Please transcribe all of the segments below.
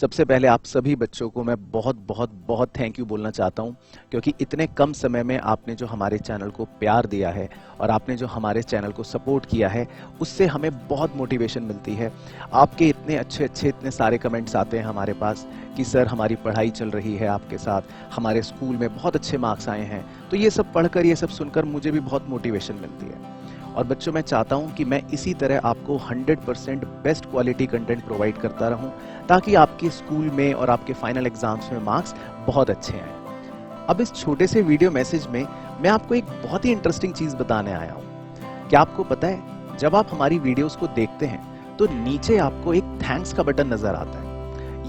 सबसे पहले आप सभी बच्चों को मैं बहुत बहुत बहुत थैंक यू बोलना चाहता हूं, क्योंकि इतने कम समय में आपने जो हमारे चैनल को प्यार दिया है और आपने जो हमारे चैनल को सपोर्ट किया है, उससे हमें बहुत मोटिवेशन मिलती है। आपके इतने अच्छे अच्छे इतने सारे कमेंट्स आते हैं हमारे पास कि सर हमारी पढ़ाई चल रही है आपके साथ, हमारे स्कूल में बहुत अच्छे मार्क्स आए हैं। तो ये सब पढ़कर, ये सब सुनकर मुझे भी बहुत मोटिवेशन मिलती है। और बच्चों, मैं चाहता हूं कि मैं इसी तरह आपको 100% बेस्ट क्वालिटी कंटेंट प्रोवाइड करता रहूं, ताकि आपके स्कूल में और आपके फाइनल एग्जाम्स में मार्क्स बहुत अच्छे आए। अब इस छोटे से वीडियो मैसेज में मैं आपको एक बहुत ही इंटरेस्टिंग चीज बताने आया हूं। क्या आपको पता है, जब आप हमारी वीडियोस को देखते हैं तो नीचे आपको एक थैंक्स का बटन नजर आता है।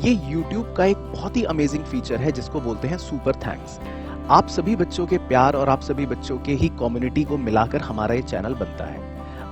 ये YouTube का एक बहुत ही अमेजिंग फीचर है जिसको बोलते हैं सुपर थैंक्स। आप सभी बच्चों के प्यार और आप सभी बच्चों के ही कम्युनिटी को मिलाकर हमारा ये चैनल बनता है।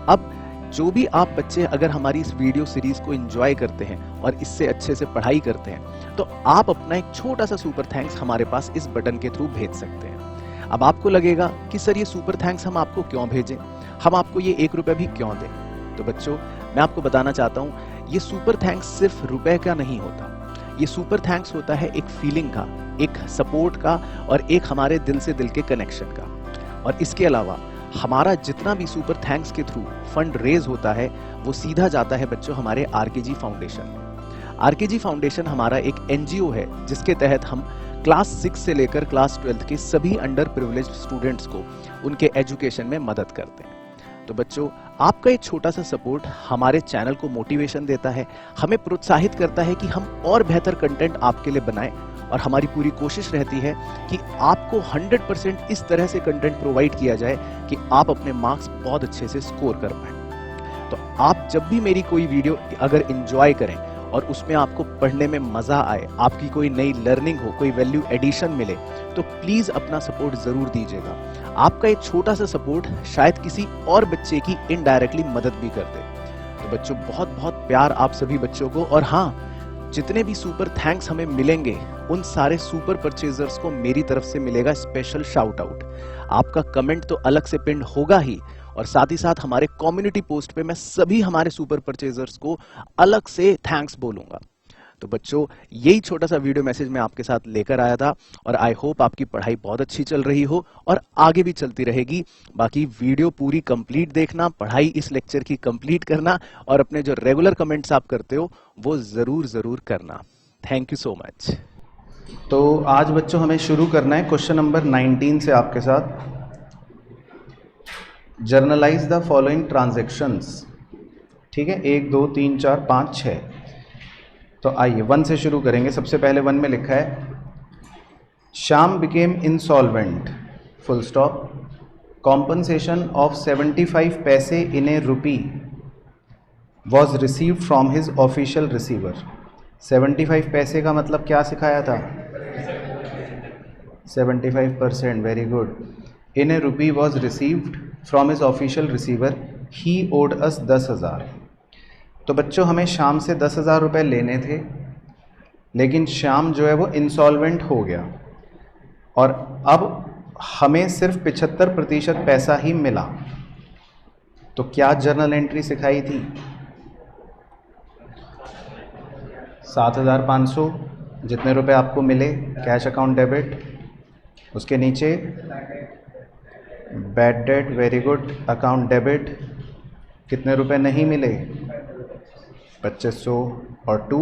अब जो भी आप बच्चे अगर हमारी इस वीडियो सीरीज को एंजॉय करते हैं और इससे अच्छे से पढ़ाई करते हैं, तो आप अपना एक छोटा सा सुपर थैंक्स हमारे पास इस बटन के थ्रू भेज सकते हैं। अब आपको लगेगा कि सर ये सुपर थैंक्स हम आपको क्यों भेजें, हम आपको ये 1 रुपया भी क्यों दें। तो बच्चों, मैं आपको बताना चाहता हूँ, ये सुपर थैंक्स सिर्फ रुपए का नहीं होता। ये सुपर थैंक्स होता है एक फीलिंग का, एक सपोर्ट का और एक हमारे दिल से दिल के कनेक्शन का। और इसके अलावा हमारा जितना भी सुपर थैंक्स के थ्रू फंड रेज होता है, वो सीधा जाता है बच्चों हमारे आरकेजी फाउंडेशन में। आरकेजी फाउंडेशन हमारा एक एनजीओ है जिसके तहत हम क्लास 6 से लेकर क्लास 12 के सभी अंडर प्रिविलेज्ड स्टूडेंट्स को उनके एजुकेशन में मदद करते हैं। तो बच्चों, आपका एक छोटा सा सपोर्ट हमारे चैनल को मोटिवेशन देता है, हमें प्रोत्साहित करता है कि हम और बेहतर कंटेंट आपके लिए बनाएं, और हमारी पूरी कोशिश रहती है कि आपको 100% इस तरह से कंटेंट प्रोवाइड किया जाए कि आप अपने मार्क्स बहुत अच्छे से स्कोर कर पाएं। तो आप जब भी मेरी कोई वीडियो अगर एंजॉय करें और उसमें आपको पढ़ने में मजा आए, आपकी कोई नई लर्निंग हो, कोई वैल्यू एडिशन मिले, तो प्लीज अपना सपोर्ट जरूर दीजिएगा। आपका एक छोटा सा सपोर्ट शायद किसी और बच्चे की इनडायरेक्टली मदद भी कर दे। तो बच्चों, बहुत बहुत प्यार आप सभी बच्चों को। और हाँ, जितने भी सुपर थैंक्स हमें मिलेंगे, उन सारे सुपर परचेजर्स को मेरी तरफ से मिलेगा स्पेशल शाउट आउट। आपका कमेंट तो अलग से पिन होगा ही, और साथ ही साथ हमारे कम्युनिटी पोस्ट पे मैं सभी हमारे सुपर परचेजर्स को अलग से थैंक्स बोलूंगा। तो बच्चों, यही छोटा सा वीडियो मैसेज मैं आपके साथ लेकर आया था, और आई होप आपकी पढ़ाई बहुत अच्छी चल रही हो और आगे भी चलती रहेगी। बाकी वीडियो पूरी कंप्लीट देखना, पढ़ाई इस लेक्चर की कंप्लीट करना, और अपने जो रेगुलर कमेंट्स आप करते हो वो जरूर जरूर करना। Thank you so much. तो आज बच्चों हमें शुरू करना है क्वेश्चन नंबर 19 से आपके साथ। Generalized the following transactions. ठीक है, 1 2 3 4 5 6। तो आइए 1 से शुरू करेंगे। सबसे पहले 1 में लिखा है, Shyam became insolvent, full stop, compensation of 75 पैसे in a rupee was received from his official receiver. 75 पैसे का मतलब क्या सिखाया था? 75%, very good. In a rupee was received from his official receiver, he owed us 10,000। तो बच्चों, हमें श्याम से 10,000 रुपये लेने थे, लेकिन श्याम जो है वो इंसॉल्वेंट हो गया, और अब हमें सिर्फ 75% पैसा ही मिला। तो क्या जर्नल एंट्री सिखाई थी? 7,500 जितने रुपए आपको मिले, कैश अकाउंट डेबिट। उसके नीचे bad debt, very good, account debit. कितने रुपए नहीं मिले? 2500। और 2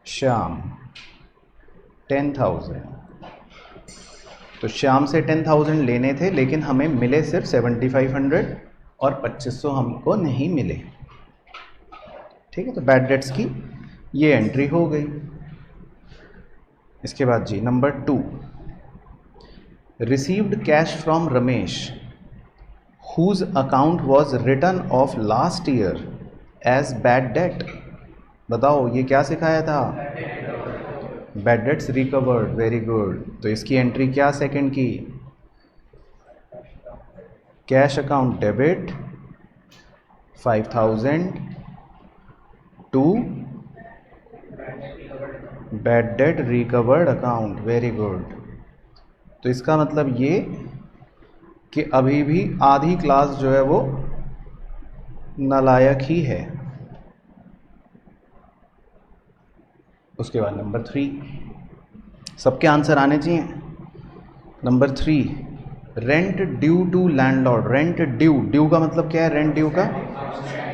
श्याम 10,000। तो श्याम से 10,000 लेने थे, लेकिन हमें मिले सिर्फ 7,500 और 2500 हमको नहीं मिले। ठीक है, तो बैड डेट्स की ये एंट्री हो गई। इसके बाद जी number 2, received cash from Ramesh whose account was written off last year as bad debt। बताओ ये क्या सिखाया था? Bad debts recovered, very good. तो इसकी एंट्री क्या सेकंड की? Cash account debit 5,000 to bad debt recovered account, very good. तो इसका मतलब ये कि अभी भी आधी क्लास जो है वो नालायक ही है। उसके बाद नंबर 3, सबके आंसर आने चाहिए। Number 3, rent due to landlord. Rent due, due का मतलब क्या है? रेंट ड्यू का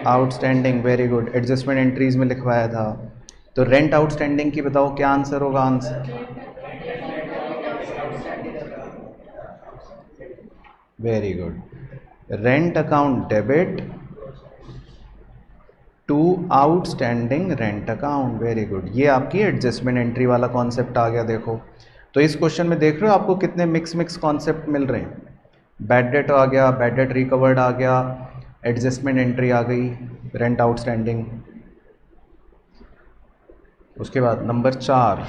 outstanding. Very good, adjustment entries में लिखवाया था। तो रेंट आउटस्टैंडिंग की बताओ क्या आंसर होगा? Answer very good, rent account debit to outstanding rent account. Very good, ये आपकी एडजस्टमेंट एंट्री वाला कॉन्सेप्ट आ गया। देखो तो इस क्वेश्चन में देख रहे हो आपको कितने मिक्स कॉन्सेप्ट मिल रहे हैं। बैड डेट आ गया, बैड डेट रिकवर्ड आ गया, एडजस्टमेंट एंट्री आ गई, रेंट आउटस्टैंडिंग। उसके बाद नंबर 4,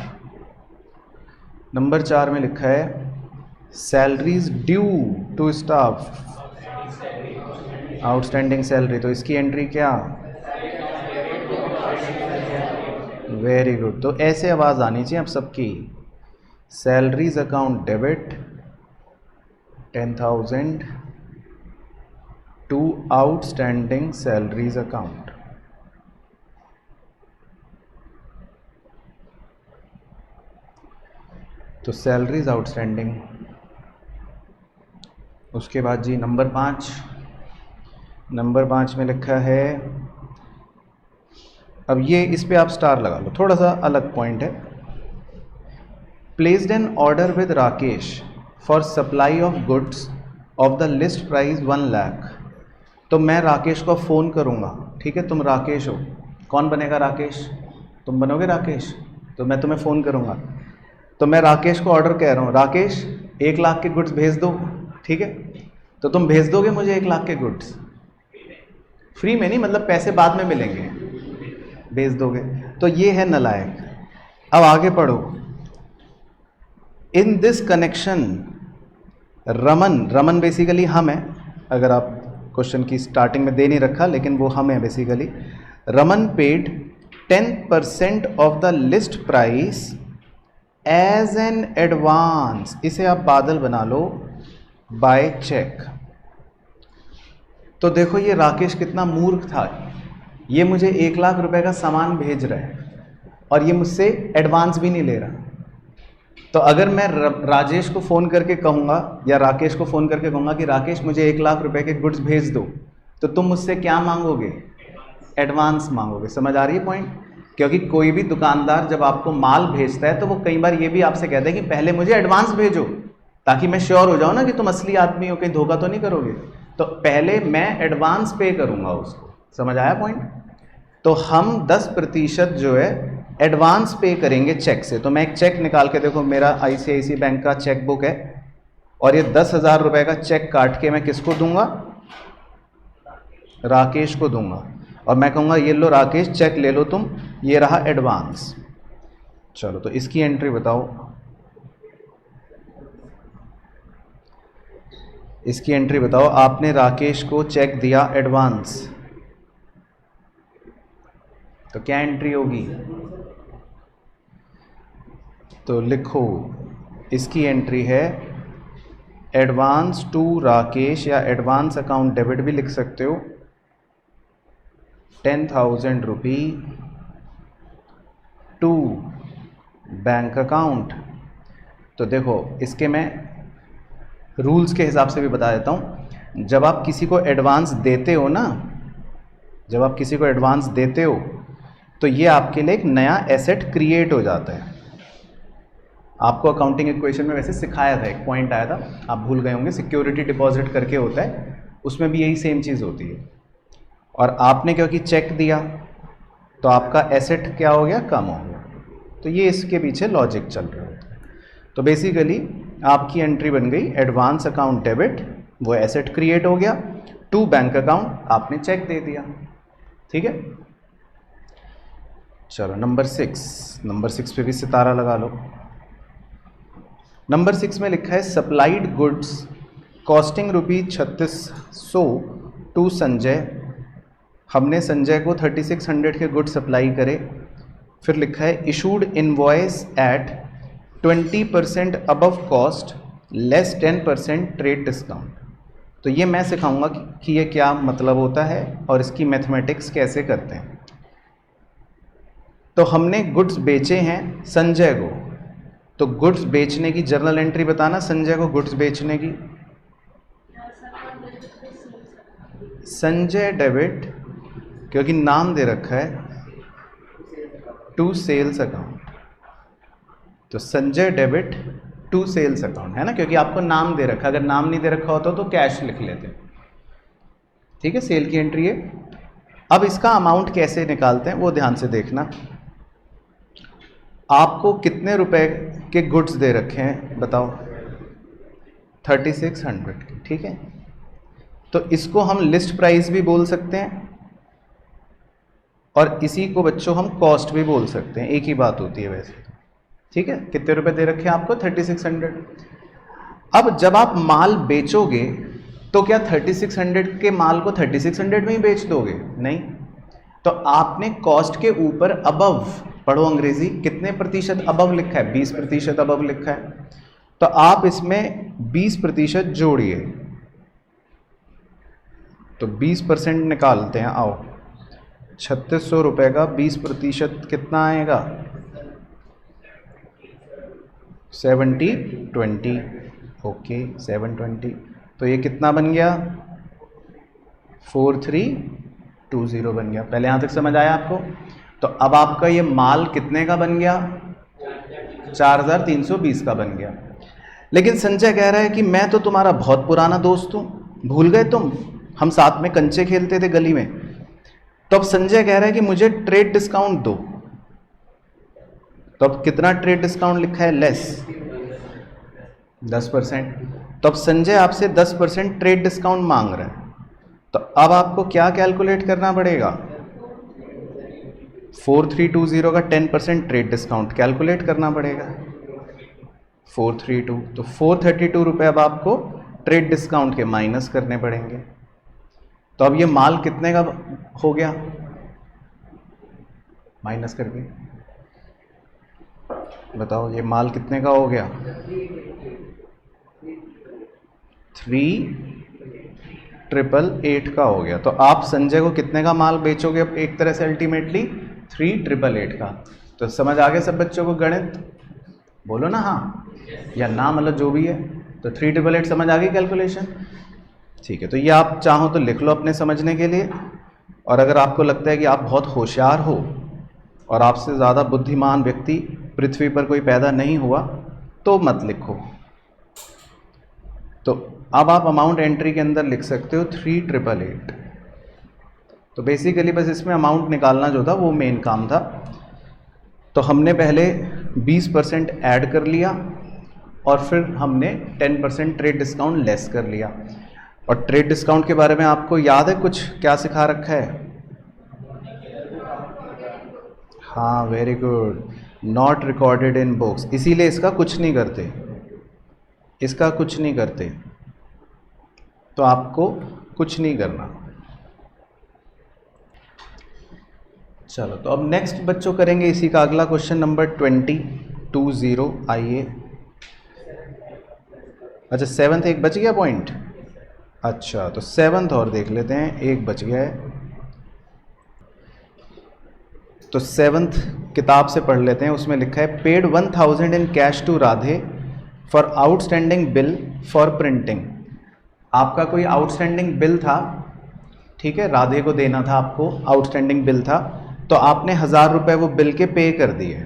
नंबर 4 में लिखा है salaries due to staff, outstanding salary. तो इसकी एंट्री क्या? वेरी गुड, तो ऐसे आवाज़ आनी चाहिए आप सबकी। Salaries account debit 10,000 to outstanding salaries account. तो सैलरीज आउटस्टैंडिंग। उसके बाद जी नंबर 5, नंबर 5 में लिखा है, अब ये इस पे आप स्टार लगा लो, थोड़ा सा अलग पॉइंट है। Placed an order with Rakesh for supply of goods of the list price 1 lakh. तो मैं राकेश को फ़ोन करूँगा, ठीक है, तुम राकेश हो, कौन बनेगा राकेश? तुम बनोगे राकेश। तो मैं तुम्हें फ़ोन करूँगा, तो मैं राकेश को ऑर्डर कह रहा हूँ, राकेश 1 लाख के गुड्स भेज दो, ठीक है। तो तुम भेज दोगे मुझे 1 लाख के गुड्स? फ्री में नहीं, मतलब पैसे बाद में मिलेंगे, भेज दोगे। तो ये है नलायक। अब आगे पढ़ो। In this connection Raman, Raman basically हम है, अगर आप क्वेश्चन की स्टार्टिंग में दे नहीं रखा, लेकिन वो हम है basically. Raman paid 10% of the list price as an advance. इसे आप बादल बना लो, बाय चेक। तो देखो ये राकेश कितना मूर्ख था, ये मुझे 1 लाख रुपए का सामान भेज रहा है और ये मुझसे एडवांस भी नहीं ले रहा। तो अगर मैं राजेश को फ़ोन करके कहूँगा या राकेश को फ़ोन करके कहूँगा कि राकेश मुझे 1 लाख रुपए के गुड्स भेज दो, तो तुम मुझसे क्या मांगोगे? एडवांस मांगोगे। समझ आ रही है पॉइंट? क्योंकि कोई भी दुकानदार जब आपको माल भेजता है तो वो कई बार ये भी आपसे कहता है कि पहले मुझे एडवांस भेजो, ताकि मैं श्योर हो जाऊँ ना कि तुम असली आदमी हो, कहीं धोखा तो नहीं करोगे। तो पहले मैं एडवांस पे करूँगा उसको। समझ आया पॉइंट? तो हम 10% जो है एडवांस पे करेंगे चेक से। तो मैं एक चेक निकाल के, देखो मेरा ICICI बैंक का चेक बुक है और ये 10,000 रुपये का चेक काट के मैं किसको दूंगा? राकेश को दूंगा। और मैं कहूँगा ये लो राकेश, चेक ले लो तुम, ये रहा एडवांस। चलो तो इसकी एंट्री बताओ। इसकी एंट्री बताओ। आपने राकेश को चेक दिया एडवांस, तो क्या एंट्री होगी? तो लिखो, इसकी एंट्री है एडवांस टू राकेश, या एडवांस अकाउंट डेबिट भी लिख सकते हो, 10,000 रुपी टू बैंक अकाउंट। तो देखो इसके मैं रूल्स के हिसाब से भी बता देता हूँ। जब आप किसी को एडवांस देते हो ना, जब आप किसी को एडवांस देते हो तो ये आपके लिए एक नया एसेट क्रिएट हो जाता है। आपको अकाउंटिंग इक्वेशन में वैसे सिखाया था, एक पॉइंट आया था, आप भूल गए होंगे, सिक्योरिटी डिपॉजिट करके होता है, उसमें भी यही सेम चीज़ होती है। और आपने क्योंकि चेक दिया तो आपका एसेट क्या हो गया? कम हो गया। तो ये इसके पीछे लॉजिक चल रहा होता है। तो बेसिकली आपकी एंट्री बन गई एडवांस अकाउंट डेबिट, वो एसेट क्रिएट हो गया, टू बैंक अकाउंट, आपने चेक दे दिया। ठीक है, चलो नंबर 6, नंबर 6 पे भी सितारा लगा लो। नंबर 6 में लिखा है supplied goods costing ₹3600 to Sanjay. हमने संजय को 3600 के गुड्स सप्लाई करे। फिर लिखा है issued invoice at 20% above cost less 10% trade discount. तो ये मैं सिखाऊंगा कि ये क्या मतलब होता है और इसकी मैथमेटिक्स कैसे करते हैं। तो हमने गुड्स बेचे हैं संजय को, तो गुड्स बेचने की जर्नल एंट्री बताना, संजय को गुड्स बेचने की। संजय डेबिट, क्योंकि नाम दे रखा है टू सेल्स अकाउंट, तो Sanjay debit to sales account है ना, क्योंकि आपको नाम दे रखा है, अगर नाम नहीं दे रखा होता तो कैश लिख लेते। ठीक है, सेल की एंट्री है। अब इसका अमाउंट कैसे निकालते हैं वो ध्यान से देखना। आपको कितने रुपए के गुड्स दे रखे हैं बताओ? 3600 के, ठीक है। तो इसको हम लिस्ट प्राइस भी बोल सकते हैं और इसी को बच्चों हम कॉस्ट भी बोल सकते हैं, एक ही बात होती है वैसे। ठीक है, कितने रुपए दे रखे हैं आपको? 3600। अब जब आप माल बेचोगे तो क्या 3600 के माल को 3600 में ही बेच दोगे? नहीं, तो आपने कॉस्ट के ऊपर अबव, पढ़ो अंग्रेजी, कितने प्रतिशत अबव लिखा है? 20% अबव लिखा है, तो आप इसमें 20% जोड़िए, तो 20% निकालते हैं। आओ, 3600 रुपये का 20% कितना आएगा? 720। ओके, 720, तो ये कितना बन गया? 4320 बन गया। पहले यहाँ तक समझ आया आपको? तो अब आपका ये माल कितने का बन गया? 4320 का बन गया। लेकिन संजय कह रहा है कि मैं तो तुम्हारा बहुत पुराना दोस्त हूँ, भूल गए तुम? हम साथ में कंचे खेलते थे गली में। तो अब संजय कह रहा है कि मुझे ट्रेड डिस्काउंट दो। तो अब कितना ट्रेड डिस्काउंट लिखा है? लेस 10%। तो अब संजय आपसे 10% ट्रेड डिस्काउंट मांग रहा है, तो अब आपको क्या कैलकुलेट करना पड़ेगा? 4320 का 10% ट्रेड डिस्काउंट कैलकुलेट करना पड़ेगा। 432, तो 432 रुपये अब आपको ट्रेड डिस्काउंट के माइनस करने पड़ेंगे। तो अब ये माल कितने का हो गया माइनस करके? बताओ, ये माल कितने का हो गया? 3888 का हो गया। तो आप संजय को कितने का माल बेचोगे अब एक तरह से अल्टीमेटली? 3888 का। तो समझ आ गया सब बच्चों को गणित? बोलो ना हाँ या ना, मतलब जो भी है। तो 3888 समझ आ गई कैलकुलेशन? ठीक है, तो ये आप चाहो तो लिख लो अपने समझने के लिए, और अगर आपको लगता है कि आप बहुत होशियार हो और आपसे ज़्यादा बुद्धिमान व्यक्ति पृथ्वी पर कोई पैदा नहीं हुआ तो मत लिखो। तो अब आप अमाउंट एंट्री के अंदर लिख सकते हो 3888। तो बेसिकली बस इसमें अमाउंट निकालना जो था वो मेन काम था। तो हमने पहले 20% ऐड कर लिया और फिर हमने 10% ट्रेड डिस्काउंट लेस कर लिया। और ट्रेड डिस्काउंट के बारे में आपको याद है कुछ क्या सिखा रखा है? हाँ, very good, not recorded in books, इसीलिए इसका कुछ नहीं करते, इसका कुछ नहीं करते। तो आपको कुछ नहीं करना। चलो, तो अब नेक्स्ट बच्चों करेंगे इसी का अगला क्वेश्चन नंबर 20। आइए। अच्छा, 7th एक बच गया पॉइंट। अच्छा, तो 7th और देख लेते हैं, एक बच गया है। तो 7th किताब से पढ़ लेते हैं। उसमें लिखा है paid 1000 in cash to Radhe for outstanding bill for printing. आपका कोई आउटस्टैंडिंग बिल था, ठीक है, राधे को देना था आपको, आउटस्टैंडिंग बिल था, तो आपने 1000 रुपये वो बिल के पे कर दिए।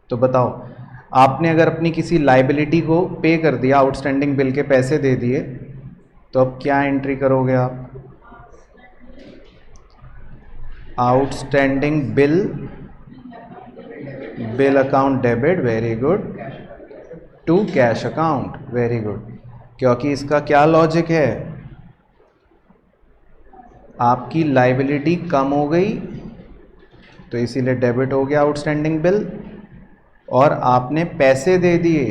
तो बताओ, आपने अगर अपनी किसी लाइबिलिटी को पे कर दिया, आउटस्टैंडिंग बिल के पैसे दे दिए, तो अब क्या एंट्री करोगे आप? Outstanding bill, bill account debit, very good, to cash account, very good. क्योंकि इसका क्या लॉजिक है? आपकी लाइबिलिटी कम हो गई तो इसीलिए डेबिट हो गया आउटस्टैंडिंग बिल, और आपने पैसे दे दिए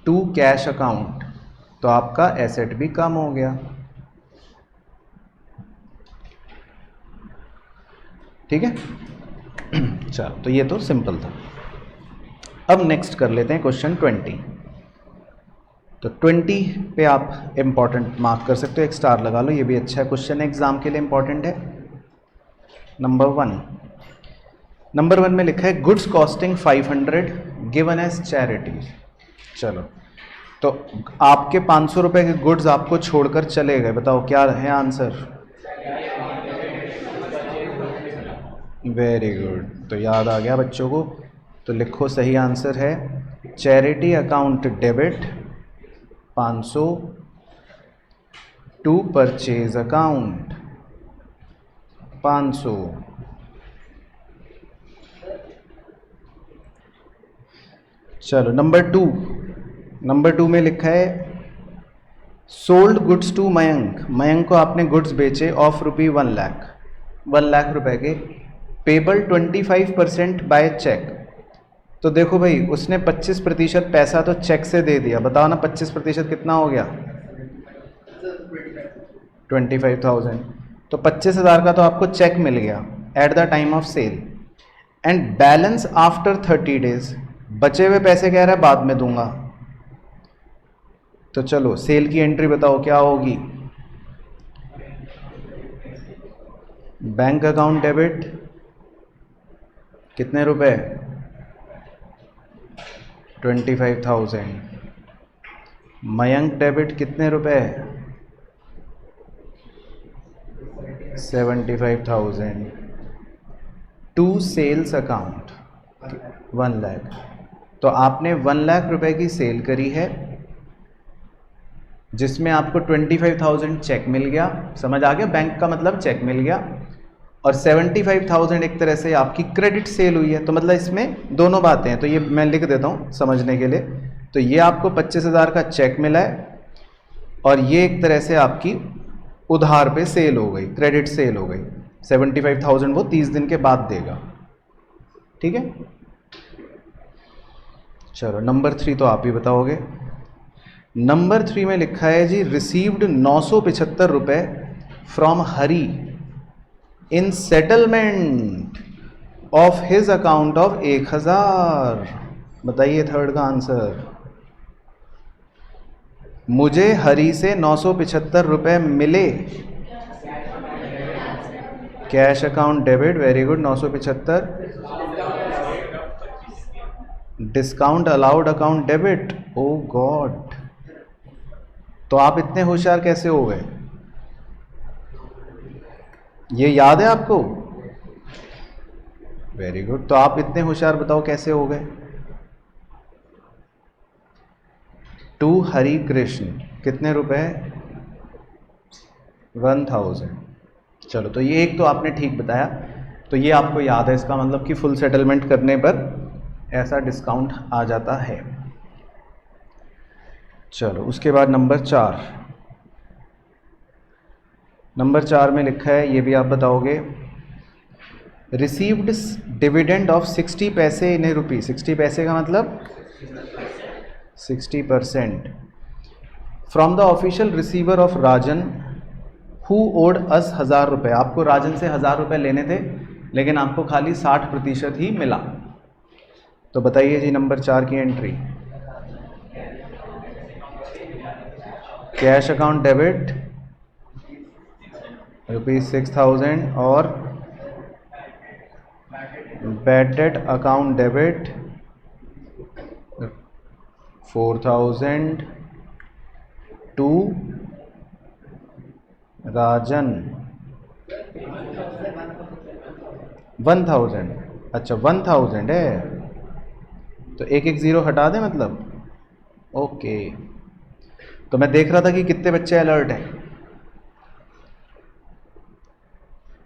टू कैश अकाउंट तो आपका एसेट भी कम हो गया। ठीक है, चलो, तो ये तो सिंपल था। अब नेक्स्ट कर लेते हैं क्वेश्चन 20। तो 20 पे आप इंपॉर्टेंट मार्क कर सकते हो, एक स्टार लगा लो, ये भी अच्छा क्वेश्चन है, एग्जाम के लिए इंपॉर्टेंट है। नंबर 1, नंबर 1 में लिखा है goods costing 500 given as charity. चलो, तो आपके 500 रुपए के गुड्स आपको छोड़कर चले गए, बताओ क्या है आंसर? वेरी गुड, तो याद आ गया बच्चों को। तो लिखो सही आंसर है charity account debit 500 to purchase account 500। चलो नंबर टू में लिखा है सोल्ड गुड्स टू मयंक को आपने गुड्स बेचे ऑफ रुपी 1 लाख रुपए के, पेबल 25% बाय चेक। तो देखो भाई, उसने 25% पैसा तो चेक से दे दिया, बताओ ना 25% कितना हो गया? 25,000। तो 25,000 का तो आपको चेक मिल गया at the time of sale, and balance after 30 days, बचे हुए पैसे कह रहा है बाद में दूंगा। तो चलो सेल की एंट्री बताओ क्या होगी? बैंक अकाउंट डेबिट कितने रुपए? 25,000। मयंक डेबिट कितने रुपए? 75,000 टू सेल्स अकाउंट 1 लाख। तो आपने 1 लाख रुपए की सेल करी है जिसमें आपको 25,000 चेक मिल गया, समझ आ गया? बैंक का मतलब चेक मिल गया, और 75,000 एक तरह से आपकी क्रेडिट सेल हुई है। तो मतलब इसमें दोनों बातें हैं, तो ये मैं लिख देता हूँ समझने के लिए। तो ये आपको 25,000 का चेक मिला है, और ये एक तरह से आपकी उधार पे सेल हो गई, क्रेडिट सेल हो गई। 75,000 वो 30 दिन के बाद देगा, ठीक है? चलो नंबर 3 तो आप ही बताओगे। नंबर 3 में लिखा है जी रिसीव्ड 975 रुपए from Hari in settlement of his account of 1000। बताइए थर्ड का आंसर। मुझे हरी से 975 रुपए मिले, cash account debit, very good, 975। Discount allowed account debit, oh God. तो आप इतने होशियार कैसे हो गए? ये याद है आपको? वेरी गुड, तो आप इतने होशियार बताओ कैसे हो गए? टू हरि कृष्ण कितने रुपए? 1000। चलो, तो ये एक तो आपने ठीक बताया, तो ये आपको याद है, इसका मतलब कि फुल सेटलमेंट करने पर ऐसा डिस्काउंट आ जाता है। चलो उसके बाद नंबर 4 में लिखा है, ये भी आप बताओगे, रिसीव्ड डिविडेंड ऑफ 60 पैसे इन ए रुपी। 60 पैसे का मतलब 60% from the official receiver of Rajan who owed us 1000 रुपये। आपको राजन से 1000 रुपये लेने थे, लेकिन आपको खाली 60% ही मिला। तो बताइए जी नंबर 4 की एंट्री। कैश अकाउंट डेबिट ₹6000 और bad debt account debit 4000 to Rajan 1000। अच्छा 1000 है, तो एक ज़ीरो हटा दें मतलब, ओके। तो मैं देख रहा था कि कितने बच्चे अलर्ट हैं।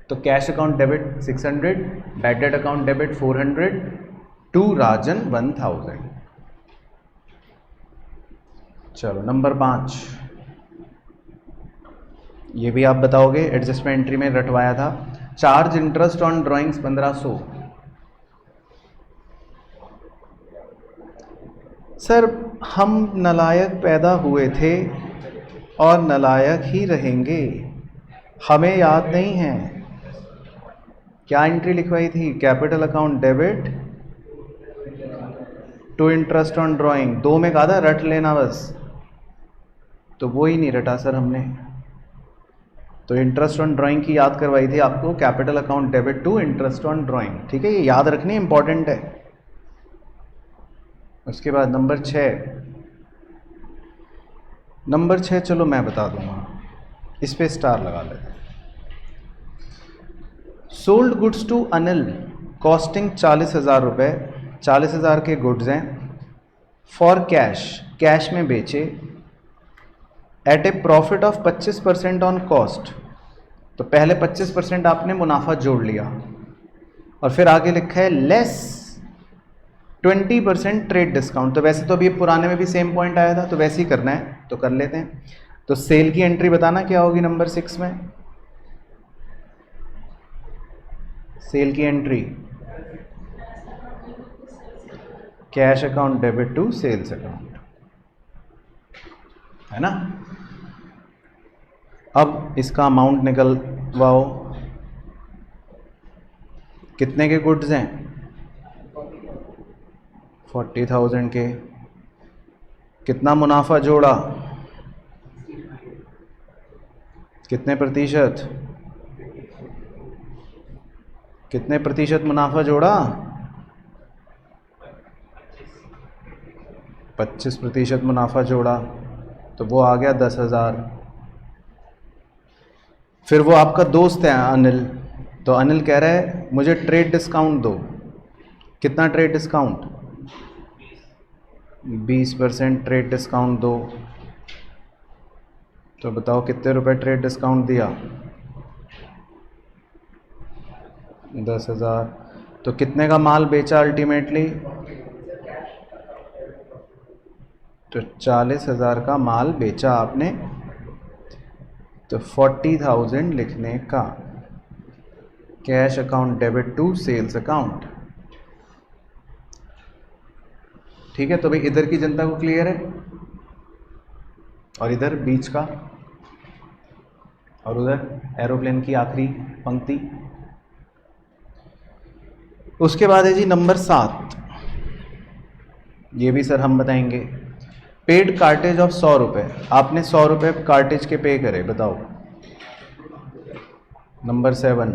तो cash account debit 600, bad debt account debit 400 to Rajan 1000। चलो नंबर 5, ये भी आप बताओगे, एडजस्टमेंट एंट्री में रटवाया था। Charge interest on drawings 1500। Sir हम नालायक पैदा हुए थे और नालायक ही रहेंगे, हमें याद नहीं है क्या एंट्री लिखवाई थी। Capital account debit to interest on drawing, 2 में कहा था रट लेना बस, तो वो ही नहीं रटा सर हमने। तो इंटरेस्ट ऑन ड्राइंग की याद करवाई थी आपको, capital account debit to interest on drawing, ठीक है, ये याद रखनी इंपॉर्टेंट है। उसके बाद नंबर 6 चलो मैं बता दूंगा, इस पे स्टार लगा लेते हैं। Sold goods to Anil costing 40,000 रुपये, 40,000 के गुड्स हैं, फॉर कैश में बेचे, at a profit of 25% on cost. तो पहले 25% आपने मुनाफा जोड़ लिया और फिर आगे लिखा है लेस 20% ट्रेड डिस्काउंट। तो वैसे तो अभी पुराने में भी सेम पॉइंट आया था, तो वैसे ही करना है, तो कर लेते हैं। तो सेल की एंट्री बताना क्या होगी नंबर 6 में। सेल की entry cash account debit to sales account, है ना। अब इसका अमाउंट निकलवाओ, कितने के गुड्स हैं, 40,000 के। कितना मुनाफा जोड़ा, कितने प्रतिशत, कितने प्रतिशत मुनाफा जोड़ा, 25% मुनाफा जोड़ा, तो वो आ गया 10,000। फिर वो आपका दोस्त है अनिल, तो अनिल कह रहा है मुझे ट्रेड डिस्काउंट दो। कितना ट्रेड डिस्काउंट, 20% ट्रेड डिस्काउंट दो। तो बताओ कितने रुपए ट्रेड डिस्काउंट दिया, 10,000। तो कितने का माल बेचा अल्टीमेटली, तो 40,000 का माल बेचा आपने। तो 40,000 लिखने का, cash account debit to sales account, ठीक है। तो भाई इधर की जनता को क्लियर है, और इधर बीच का, और उधर एरोप्लेन की आखिरी पंक्ति। उसके बाद है जी नंबर 7, ये भी सर हम बताएंगे। पेड कार्टेज ऑफ 100 रुपये, आपने 100 रुपये कार्टेज के पे करे, बताओ। नंबर 7,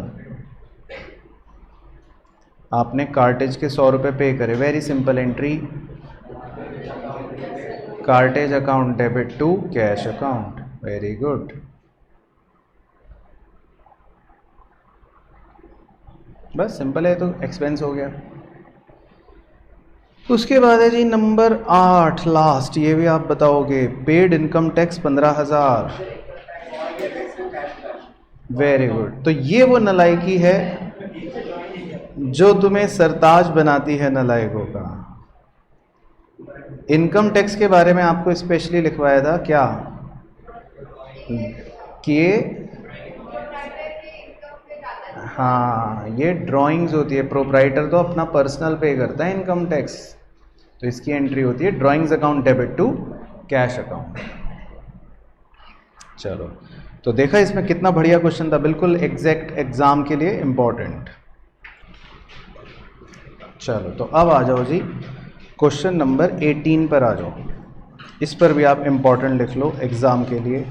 आपने कार्टेज के 100 रुपये पे करे। Very simple entry, cartage account debit to cash account, very good. बस सिंपल है, तो एक्सपेंस हो गया। उसके बाद है जी नंबर 8 लास्ट, ये भी आप बताओगे। Paid income tax 15,000, very good. तो ये वो नलायकी है जो तुम्हें सरताज बनाती है नलायकों का। इनकम टैक्स के बारे में आपको स्पेशली लिखवाया था क्या, कि हाँ, ये ड्राइंग्स होती है, प्रोप्राइटर तो अपना पर्सनल पे करता है इनकम टैक्स, तो इसकी एंट्री होती है drawings account debit to cash account. चलो, तो देखा इसमें कितना बढ़िया क्वेश्चन था, बिल्कुल एग्जैक्ट एग्जाम के लिए इंपॉर्टेंट। चलो, तो अब आ जाओ जी क्वेश्चन नंबर 18 पर आ जाओ। इस पर भी आप इंपॉर्टेंट लिख लो एग्जाम के लिए।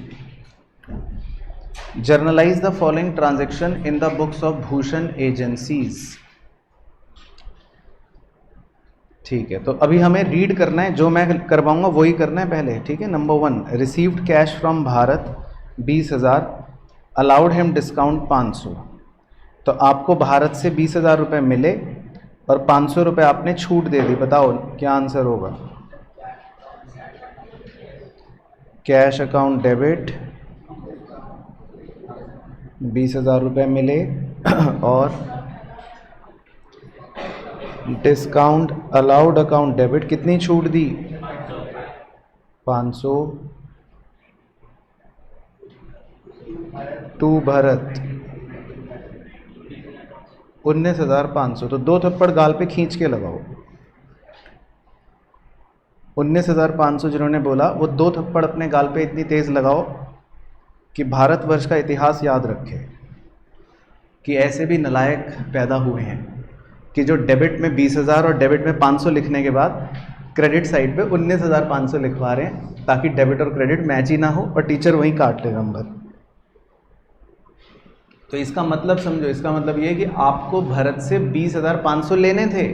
Generalized the following transaction in the books of Bhushan agencies. ठीक है, तो अभी हमें रीड करना है, जो मैं करवाऊंगा वही करना है पहले, ठीक है। Number 1, received cash from Bharat 20,000, allowed him discount 500। तो आपको भारत से 20,000 रुपये मिले और 500 रुपये आपने छूट दे दी, बताओ क्या आंसर होगा। कैश अकाउंट डेबिट, 20,000 रुपये मिले और डिस्काउंट अलाउड अकाउंट डेबिट, कितनी छूट दी, 500 टू भरत, 19,500। तो 2 थप्पड़ गाल पे खींच के लगाओ। 19,500 जिन्होंने बोला वो 2 थप्पड़ अपने गाल पे इतनी तेज लगाओ कि भारतवर्ष का इतिहास याद रखे कि ऐसे भी नलायक पैदा हुए हैं कि जो डेबिट में 20,000 और डेबिट में 500 लिखने के बाद क्रेडिट साइड पे 19,500 लिखवा रहे हैं, ताकि डेबिट और क्रेडिट मैच ही ना हो और टीचर वहीं काट ले नंबर। तो इसका मतलब समझो, इसका मतलब ये है कि आपको भरत से 20,500 लेने थे,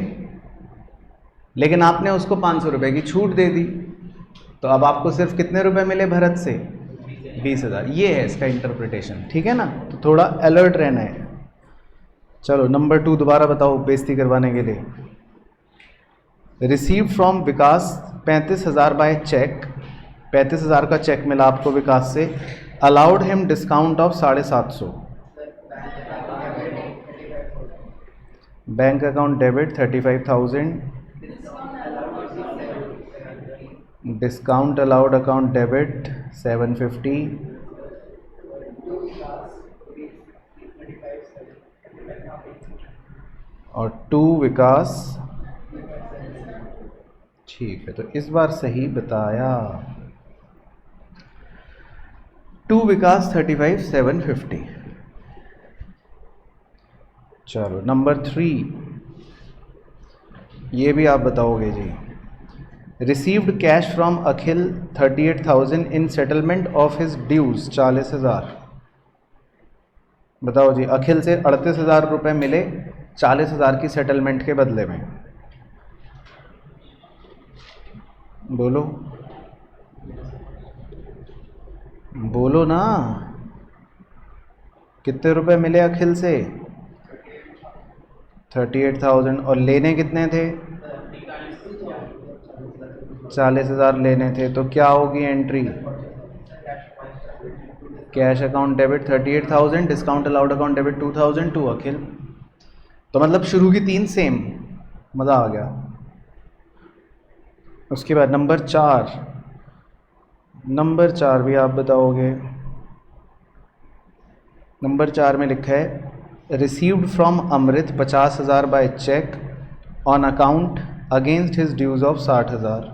लेकिन आपने उसको 500 रुपये की छूट दे दी, तो अब आपको सिर्फ कितने रुपए मिले भरत से? 20,000। ये है इसका इंटरप्रिटेशन, ठीक है ना? तो थोड़ा अलर्ट रहना है। चलो नंबर 2 दोबारा बताओ बेइज्जती करवाने के लिए। Receive from Vikas 35,000 by cheque, 35,000 का चेक मिला आपको विकास से, allowed him discount of 750। Bank account debit 35,000, discount allowed account debit 750, और 2 विकास। ठीक है, तो इस बार सही बताया। 2 विकास 35,750। चलो नंबर 3, ये भी आप बताओगे जी। Received cash from Akhil 38,000 in settlement of his dues 40,000। बताओ जी, अखिल से 38,000 रुपये मिले 40,000 की सेटलमेंट के बदले में। बोलो बोलो ना, कितने रुपए मिले अखिल से? 38,000। और लेने कितने थे? 40,000 लेने थे। तो क्या होगी entry? Cash account debit 38,000, discount allowed account debit 2,000 to Akhil. तो मतलब शुरू की 3 सेम, मज़ा आ गया। उसके बाद नंबर 4, नंबर 4 भी आप बताओगे। नंबर 4 में लिखा है received from Amrit 50,000 by cheque on account against his dues of 60,000।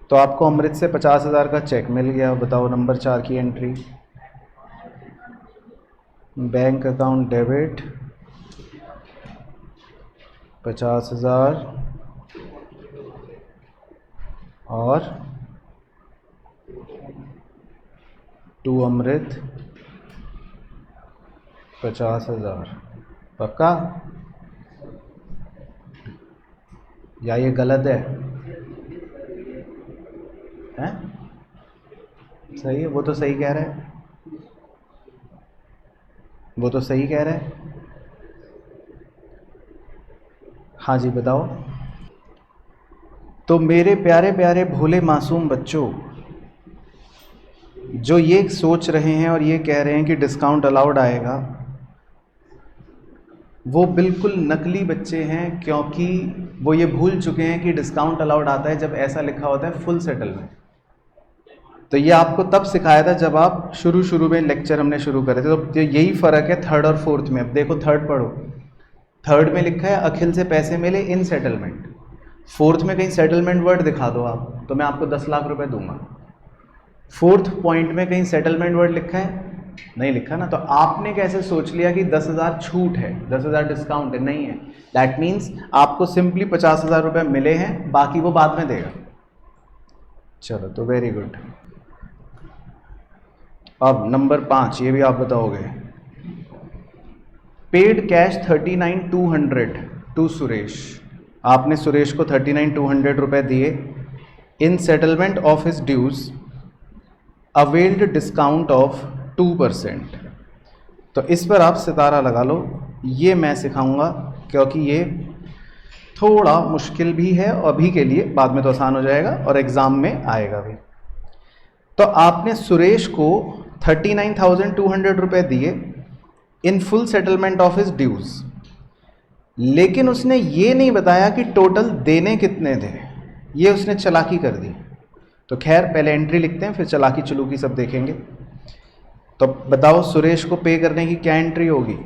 तो आपको अमृत से 50,000 का चेक मिल गया। बताओ नंबर 4 की एंट्री। बैंक अकाउंट डेबिट 50,000 और टू अमृत 50,000। पक्का या ये गलत है? हैं? सही है, वो तो सही कह रहा है, वो तो सही कह रहा है। हाँ जी बताओ। तो मेरे प्यारे प्यारे भोले मासूम बच्चों, जो ये सोच रहे हैं और ये कह रहे हैं कि डिस्काउंट अलाउड आएगा, वो बिल्कुल नकली बच्चे हैं, क्योंकि वो ये भूल चुके हैं कि डिस्काउंट अलाउड आता है जब ऐसा लिखा होता है फुल सेटलमेंट। तो ये आपको तब सिखाया था जब आप शुरू में लेक्चर हमने शुरू करे थे। तो यही फ़र्क है थर्ड और फोर्थ में। अब देखो थर्ड पढ़ो, थर्ड में लिखा है अखिल से पैसे मिले इन सेटलमेंट, फोर्थ में कहीं सेटलमेंट वर्ड दिखा दो आप तो मैं आपको 10 लाख रुपए दूंगा। फोर्थ पॉइंट में कहीं सेटलमेंट वर्ड लिखा है? नहीं लिखा ना। तो आपने कैसे सोच लिया कि 10,000 छूट है, 10,000 डिस्काउंट है? नहीं है। दैट मीन्स आपको सिंपली 50,000 रुपये मिले हैं, बाकी वो बाद में देगा। चलो तो वेरी गुड। अब नंबर 5, ये भी आप बताओगे। Paid cash 39,200 to Suresh. आपने सुरेश को 39,200 रुपये दिए in settlement of his dues availed discount of 2%। तो इस पर आप सितारा लगा लो, ये मैं सिखाऊंगा क्योंकि ये थोड़ा मुश्किल भी है अभी के लिए, बाद में तो आसान हो जाएगा और एग्ज़ाम में आएगा भी। तो आपने सुरेश को 39,200 रुपये दिए in full settlement of his dues, लेकिन उसने ये नहीं बताया कि टोटल देने कितने थे। ये उसने चालाकी कर दी। तो खैर पहले एंट्री लिखते हैं, फिर चालाकी चलूकी सब देखेंगे। तो बताओ सुरेश को पे करने की क्या एंट्री होगी?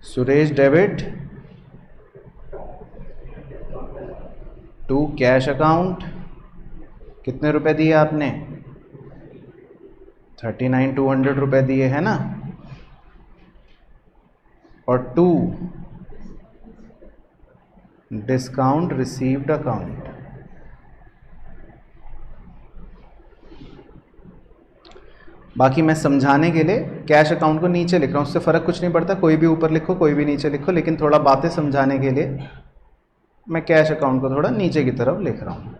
Suresh debit to cash account, कितने रुपए दिए आपने? 39,200 रुपए दिए है ना, और टू डिस्काउंट रिसीव्ड अकाउंट। बाकी मैं समझाने के लिए कैश अकाउंट को नीचे लिख रहा हूँ, उससे फ़र्क कुछ नहीं पड़ता, कोई भी ऊपर लिखो कोई भी नीचे लिखो, लेकिन थोड़ा बातें समझाने के लिए मैं कैश अकाउंट को थोड़ा नीचे की तरफ लिख रहा हूँ।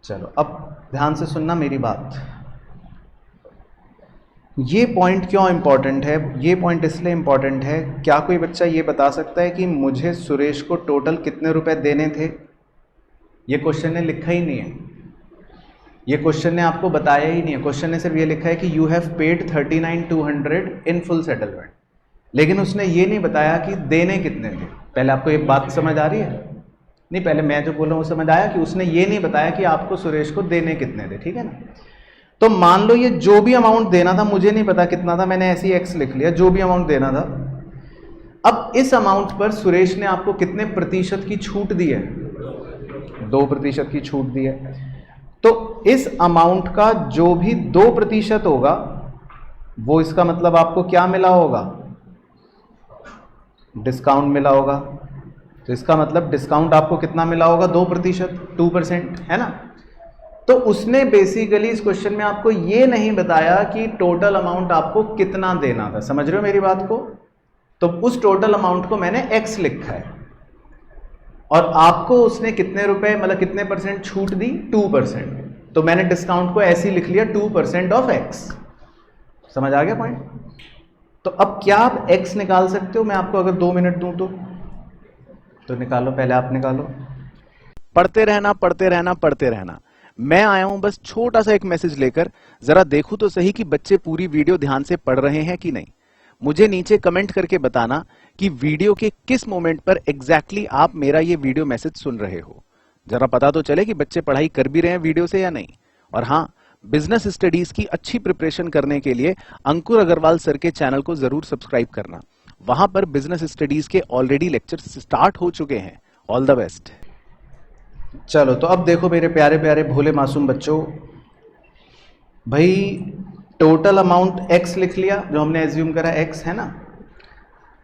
चलो अब ध्यान से सुनना मेरी बात। ये पॉइंट क्यों इंपॉर्टेंट है? ये पॉइंट इसलिए इंपॉर्टेंट है, क्या कोई बच्चा ये बता सकता है कि मुझे सुरेश को टोटल कितने रुपए देने थे? ये क्वेश्चन ने लिखा ही नहीं है, ये क्वेश्चन ने आपको बताया ही नहीं है। क्वेश्चन ने सिर्फ ये लिखा है कि you have paid 39,200 in full settlement, लेकिन उसने ये नहीं बताया कि देने कितने थे। पहले आपको ये बात समझ आ रही है? नहीं, पहले मैं जो बोल रहा हूँ समझ आया कि उसने ये नहीं बताया कि आपको सुरेश को देने कितने थे, ठीक है ना। तो मान लो ये जो भी अमाउंट देना था, मुझे नहीं पता कितना था, मैंने ऐसे ही एक्स लिख लिया, जो भी अमाउंट देना था। अब इस अमाउंट पर सुरेश ने आपको कितने प्रतिशत की छूट दी है? 2% की छूट दी है। तो इस अमाउंट का जो भी 2% होगा वो इसका मतलब आपको क्या मिला होगा? डिस्काउंट मिला होगा। तो इसका मतलब डिस्काउंट आपको कितना मिला होगा? 2%, 2%, है ना। तो उसने बेसिकली इस क्वेश्चन में आपको ये नहीं बताया कि टोटल अमाउंट आपको कितना देना था। समझ रहे हो मेरी बात को? तो उस टोटल अमाउंट को मैंने x लिखा है, और आपको उसने कितने रुपए मतलब कितने परसेंट छूट दी? 2%। तो मैंने डिस्काउंट को ऐसे ही लिख लिया 2% ऑफ x। समझ आ गया पॉइंट? तो अब क्या आप x निकाल सकते हो? मैं आपको अगर 2 मिनट दूं तो निकालो, पहले आप निकालो। पढ़ते रहना पढ़ते रहना पढ़ते रहना। मैं आया हूं बस छोटा सा एक मैसेज लेकर, जरा देखूं तो सही कि बच्चे पूरी वीडियो ध्यान से पढ़ रहे हैं कि नहीं। मुझे नीचे कमेंट करके बताना कि वीडियो के किस मोमेंट पर एग्जैक्टली आप मेरा ये वीडियो मैसेज सुन रहे हो। जरा पता तो चले कि बच्चे पढ़ाई कर भी रहे हैं वीडियो से या नहीं। और हाँ, बिजनेस स्टडीज की अच्छी प्रिपरेशन करने के लिए अंकुर अग्रवाल सर के चैनल को जरूर सब्सक्राइब करना। वहां पर बिजनेस स्टडीज के ऑलरेडी लेक्चर्स स्टार्ट हो चुके हैं। All the best. चलो तो अब देखो मेरे प्यारे प्यारे भोले मासूम बच्चों, भाई टोटल अमाउंट x लिख लिया, जो हमने एज्यूम करा x है ना।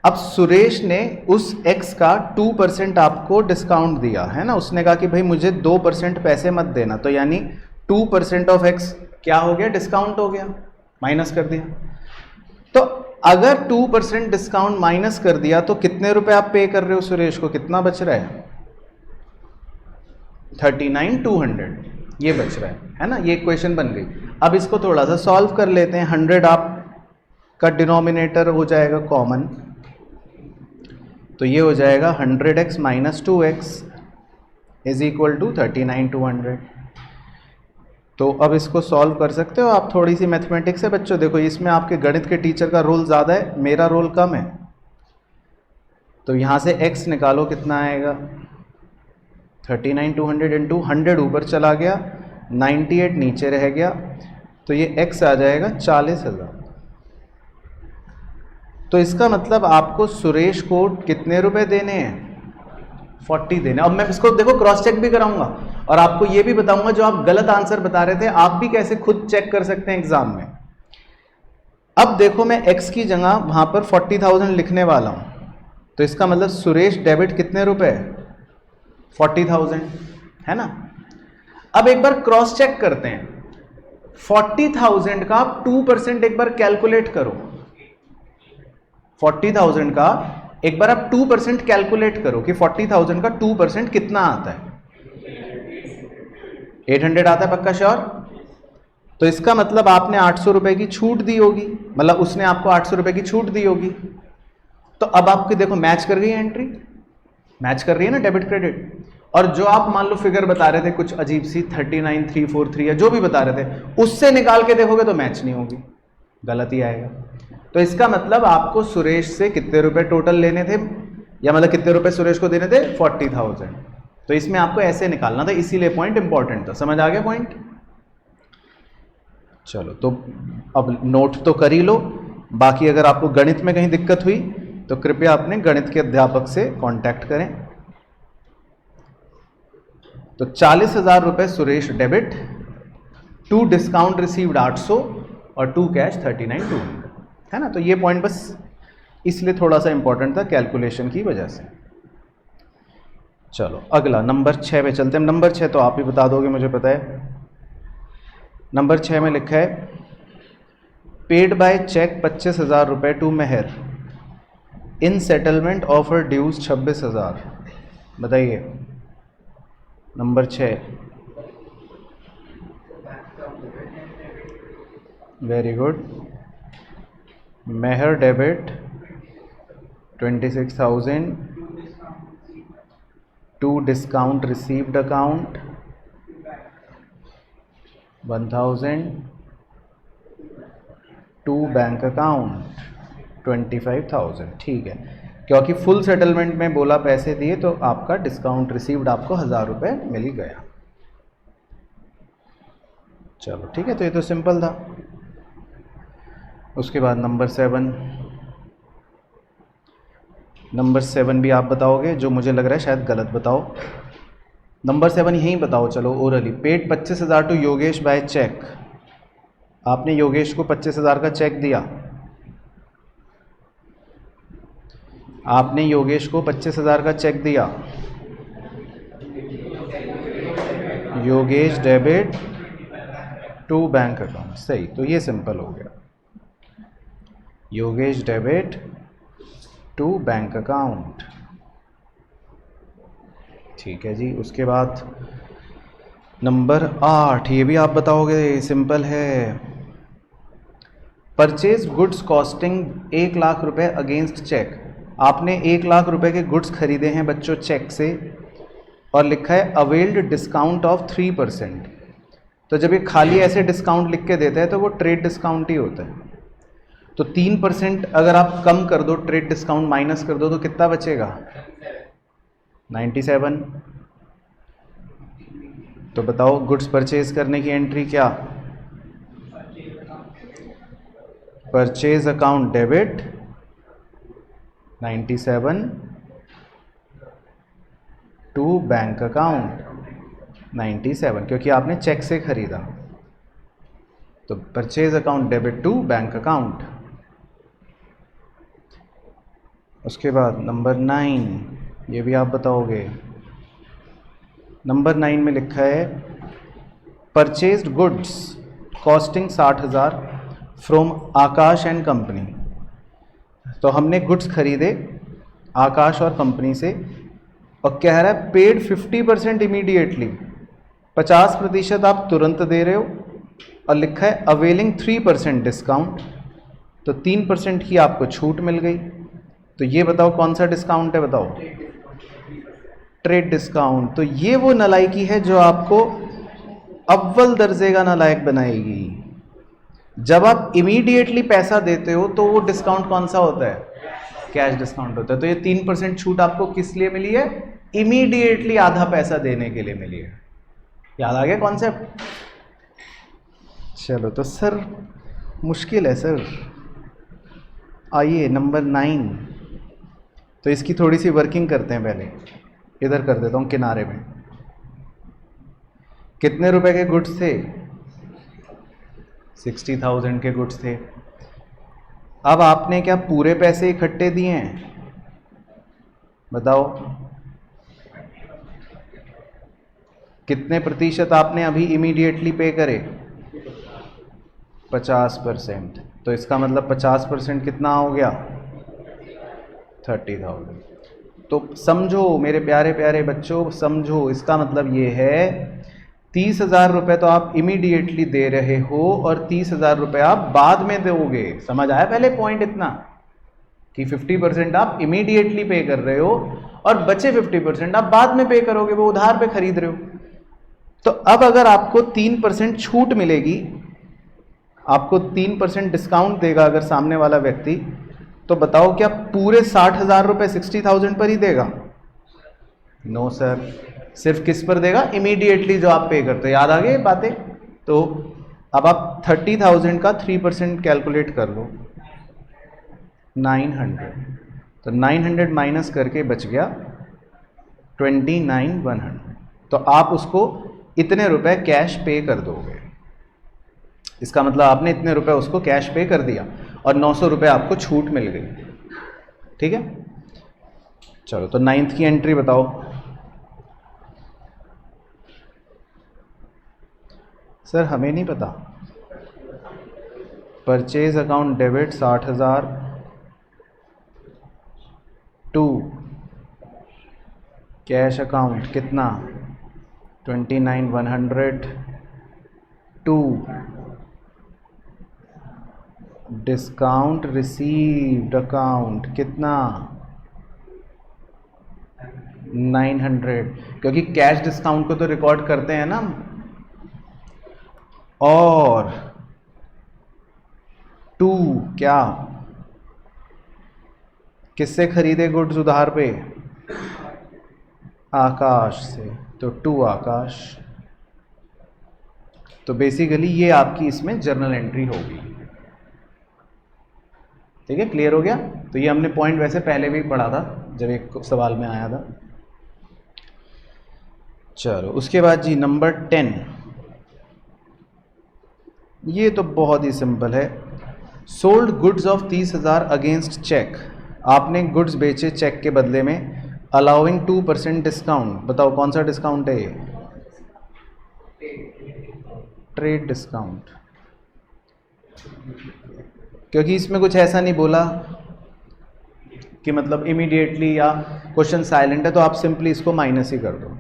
अब सुरेश ने उस x का 2% आपको डिस्काउंट दिया है ना। उसने कहा कि भाई मुझे 2% पैसे मत देना, तो यानी 2% ऑफ x क्या हो गया? डिस्काउंट हो गया, माइनस कर दिया। तो अगर 2% डिस्काउंट माइनस कर दिया तो कितने रुपए आप पे कर रहे हो सुरेश को? कितना बच रहा है? 39,200 ये बच रहा है ना। ये इक्वेशन बन गई। अब इसको थोड़ा सा सॉल्व कर लेते हैं। 100 आप का डिनोमिनेटर हो जाएगा कॉमन, तो ये हो जाएगा 100x minus 2x is equal to 39,200। तो अब इसको सॉल्व कर सकते हो आप। थोड़ी सी मैथमेटिक्स है बच्चों, देखो इसमें आपके गणित के टीचर का रोल ज़्यादा है, मेरा रोल कम है। तो यहाँ से x निकालो, कितना आएगा? 39,200 इंटू 100 ऊपर चला गया, 98 नीचे रह गया, तो ये x आ जाएगा 40,000। तो इसका मतलब आपको सुरेश को कितने रुपए देने हैं? 40 देने। अब मैं इसको देखो क्रॉस चेक भी कराऊंगा और आपको ये भी बताऊंगा जो आप गलत आंसर बता रहे थे आप भी कैसे खुद चेक कर सकते हैं एग्जाम में। अब देखो मैं x की जगह वहां पर 40,000 लिखने वाला हूं, तो इसका मतलब सुरेश डेबिट कितने रुपए? 40,000, है ना। अब एक बार क्रॉस चेक करते हैं। 40,000 का 2% एक बार कैलकुलेट करो। 40,000 का एक बार आप 2% कैलकुलेट करो कि 40,000 का 2% कितना आता है? 800 आता है, पक्का श्योर? तो इसका मतलब आपने 800 रुपए की छूट दी होगी, मतलब उसने आपको 800 रुपए की छूट दी होगी। तो अब आपकी देखो मैच कर गई है, एंट्री मैच कर रही है ना, डेबिट क्रेडिट। और जो आप मान लो फिगर बता रहे थे कुछ अजीब सी 39,343 या जो भी बता रहे थे, उससे निकाल के देखोगे तो मैच नहीं होगी, गलत ही आएगा। तो इसका मतलब आपको सुरेश से कितने रुपए टोटल लेने थे, या मतलब कितने रुपए सुरेश को देने थे? 40,000। तो इसमें आपको ऐसे निकालना था, इसीलिए पॉइंट इंपॉर्टेंट था। समझ आ गया पॉइंट? चलो तो अब नोट तो कर ही लो। बाकी अगर आपको गणित में कहीं दिक्कत हुई तो कृपया अपने गणित के अध्यापक से कांटेक्ट करें। तो 40,000 रुपए सुरेश डेबिट, 2 डिस्काउंट रिसीव्ड 800 और 2 कैश 39,200, है ना। तो ये पॉइंट बस इसलिए थोड़ा सा इंपॉर्टेंट था कैलकुलेशन की वजह से। चलो अगला नंबर 6 पे चलते हैं। नंबर 6 तो आप ही बता दोगे, मुझे पता है। नंबर 6 में लिखा है पेड बाय चेक 25,000 रुपये to Mehar, in settlement of her dues 26,000। बताइए number 6। Very good. Mehar debit 26,000 to discount received account 1,000 to bank account 25,000। ठीक है, क्योंकि फुल सेटलमेंट में बोला पैसे दिए तो आपका डिस्काउंट रिसीव्ड आपको 1,000 रुपये मिल ही गया। चलो ठीक है, तो ये तो सिंपल था। उसके बाद नंबर 7। नंबर 7 भी आप बताओगे, जो मुझे लग रहा है शायद गलत बताओ। नंबर 7 यहीं बताओ, चलो orally. Paid 25,000 to Yogesh by cheque, आपने योगेश को 25,000 का चेक दिया, आपने योगेश को 25,000 का चेक दिया, Yogesh debit to bank account. सही, तो ये सिंपल हो गया, Yogesh debit to bank account. ठीक है जी। उसके बाद नंबर 8, ये भी आप बताओगे, सिंपल है। परचेज गुड्स कॉस्टिंग 1 लाख रुपए अगेंस्ट चेक, आपने 1 लाख रुपए के गुड्स खरीदे हैं बच्चों चेक से, और लिखा है अवेल्ड डिस्काउंट ऑफ 3%। तो जब ये खाली ऐसे डिस्काउंट लिख के देता है तो वो ट्रेड डिस्काउंट ही होता है। तो 3% अगर आप कम कर दो, ट्रेड डिस्काउंट माइनस कर दो, तो कितना बचेगा? 97। तो बताओ गुड्स परचेज करने की एंट्री क्या? Purchase account debit 97 to bank account 97, क्योंकि आपने चेक से खरीदा। तो purchase account debit to bank account. उसके बाद नंबर 9, ये भी आप बताओगे। नंबर 9 में लिखा है purchased goods costing 60,000 from Akash and company. तो हमने गुड्स खरीदे आकाश और कंपनी से, और कह रहा है पेड 50% इमीडिएटली, 50% आप तुरंत दे रहे हो, और लिखा है अवेलिंग 3% डिस्काउंट, तो 3% की आपको छूट मिल गई। तो ये बताओ कौन सा डिस्काउंट है? बताओ। Trade discount. तो ये वो नालायकी है जो आपको अव्वल दर्जे का नालायक बनाएगी। जब आप इमीडिएटली पैसा देते हो तो वो डिस्काउंट कौन सा होता है? कैश डिस्काउंट होता है। तो ये 3% छूट आपको किस लिए मिली है? इमीडिएटली आधा पैसा देने के लिए मिली है। याद आ गया कॉन्सेप्ट? चलो, तो सर मुश्किल है सर। आइए नंबर 9, तो इसकी थोड़ी सी वर्किंग करते हैं। पहले इधर कर देता हूँ किनारे में। कितने रुपए के गुड्स थे? 60,000 के गुड्स थे। अब आपने क्या पूरे पैसे इकट्ठे दिए हैं? बताओ कितने प्रतिशत आपने अभी इमीडिएटली पे करे? 50%। तो इसका मतलब 50% कितना हो गया? 30,000। तो समझो मेरे प्यारे प्यारे बच्चों, समझो, इसका मतलब ये है 30,000 रुपये तो आप इमीडिएटली दे रहे हो और 30,000 रुपये आप बाद में दोगे। समझ आया पहले पॉइंट इतना, कि 50% आप इमीडिएटली पे कर रहे हो और बचे 50% आप बाद में पे करोगे, वो उधार पे खरीद रहे हो। तो अब अगर आपको 3% छूट मिलेगी, आपको 3% डिस्काउंट देगा अगर सामने वाला व्यक्ति, तो बताओ क्या पूरे 60,000 रुपये 60,000 पर ही देगा? नो सर, सिर्फ किस पर देगा? इमीडिएटली जो आप पे करते हो। याद आ गई बातें? तो अब आप 30,000 का 3% कैलकुलेट कर लो, 900। तो 900 माइनस करके बच गया 29,100। तो आप उसको इतने रुपए कैश पे कर दोगे। इसका मतलब आपने इतने रुपए उसको कैश पे कर दिया और 900 रुपये आपको छूट मिल गई। ठीक है, चलो तो 9th की एंट्री बताओ। सर हमें नहीं पता। Purchase account debit 60,000 to cash account कितना 29,100 टू डिस्काउंट रिसीव्ड अकाउंट कितना 900, क्योंकि कैश डिस्काउंट को तो रिकॉर्ड करते हैं ना। और टू क्या किससे खरीदे गुड्स उधार पे, आकाश से, तो टू आकाश। तो बेसिकली ये आपकी इसमें जर्नल एंट्री होगी। ठीक है, क्लियर हो गया। तो ये हमने पॉइंट वैसे पहले भी पढ़ा था जब एक सवाल में आया था। चलो उसके बाद जी नंबर 10, ये तो बहुत ही सिंपल है। Sold goods of 30,000 against cheque, आपने गुड्स बेचे चेक के बदले में, अलाउइंग 2% डिस्काउंट। बताओ कौन सा डिस्काउंट है ये, ट्रेड डिस्काउंट। क्योंकि इसमें कुछ ऐसा नहीं बोला कि मतलब इमीडिएटली या क्वेश्चन साइलेंट है, तो आप सिंपली इसको माइनस ही कर दो।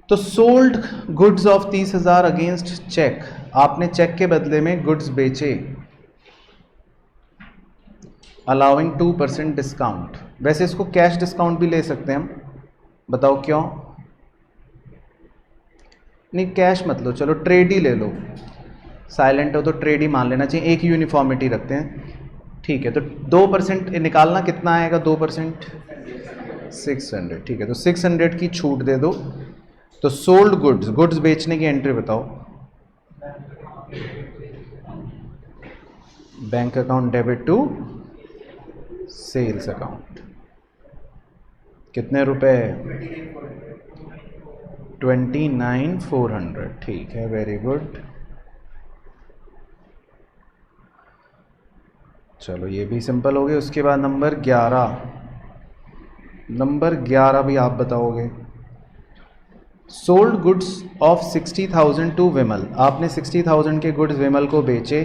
तो sold goods of 30,000 against cheque, आपने चेक के बदले में गुड्स बेचे, अलाउइंग 2% डिस्काउंट। वैसे इसको कैश डिस्काउंट भी ले सकते हैं हम, बताओ क्यों। नहीं कैश मत लो, चलो ट्रेड ही ले लो, साइलेंट हो तो ट्रेड ही मान लेना चाहिए, एक यूनिफॉर्मिटी रखते हैं। ठीक है, तो 2% निकालना कितना आएगा, 2% 600। ठीक है, तो 600 की छूट दे दो। तो सोल्ड गुड्स, गुड्स बेचने की एंट्री बताओ, bank account debit to sales account, कितने रुपए 29,400। ठीक है, वेरी गुड। चलो ये भी सिंपल हो गया। उसके बाद नंबर 11, नंबर 11 भी आप बताओगे। सोल्ड गुड्स ऑफ 60,000 टू विमल, आपने 60,000 के गुड्स विमल को बेचे,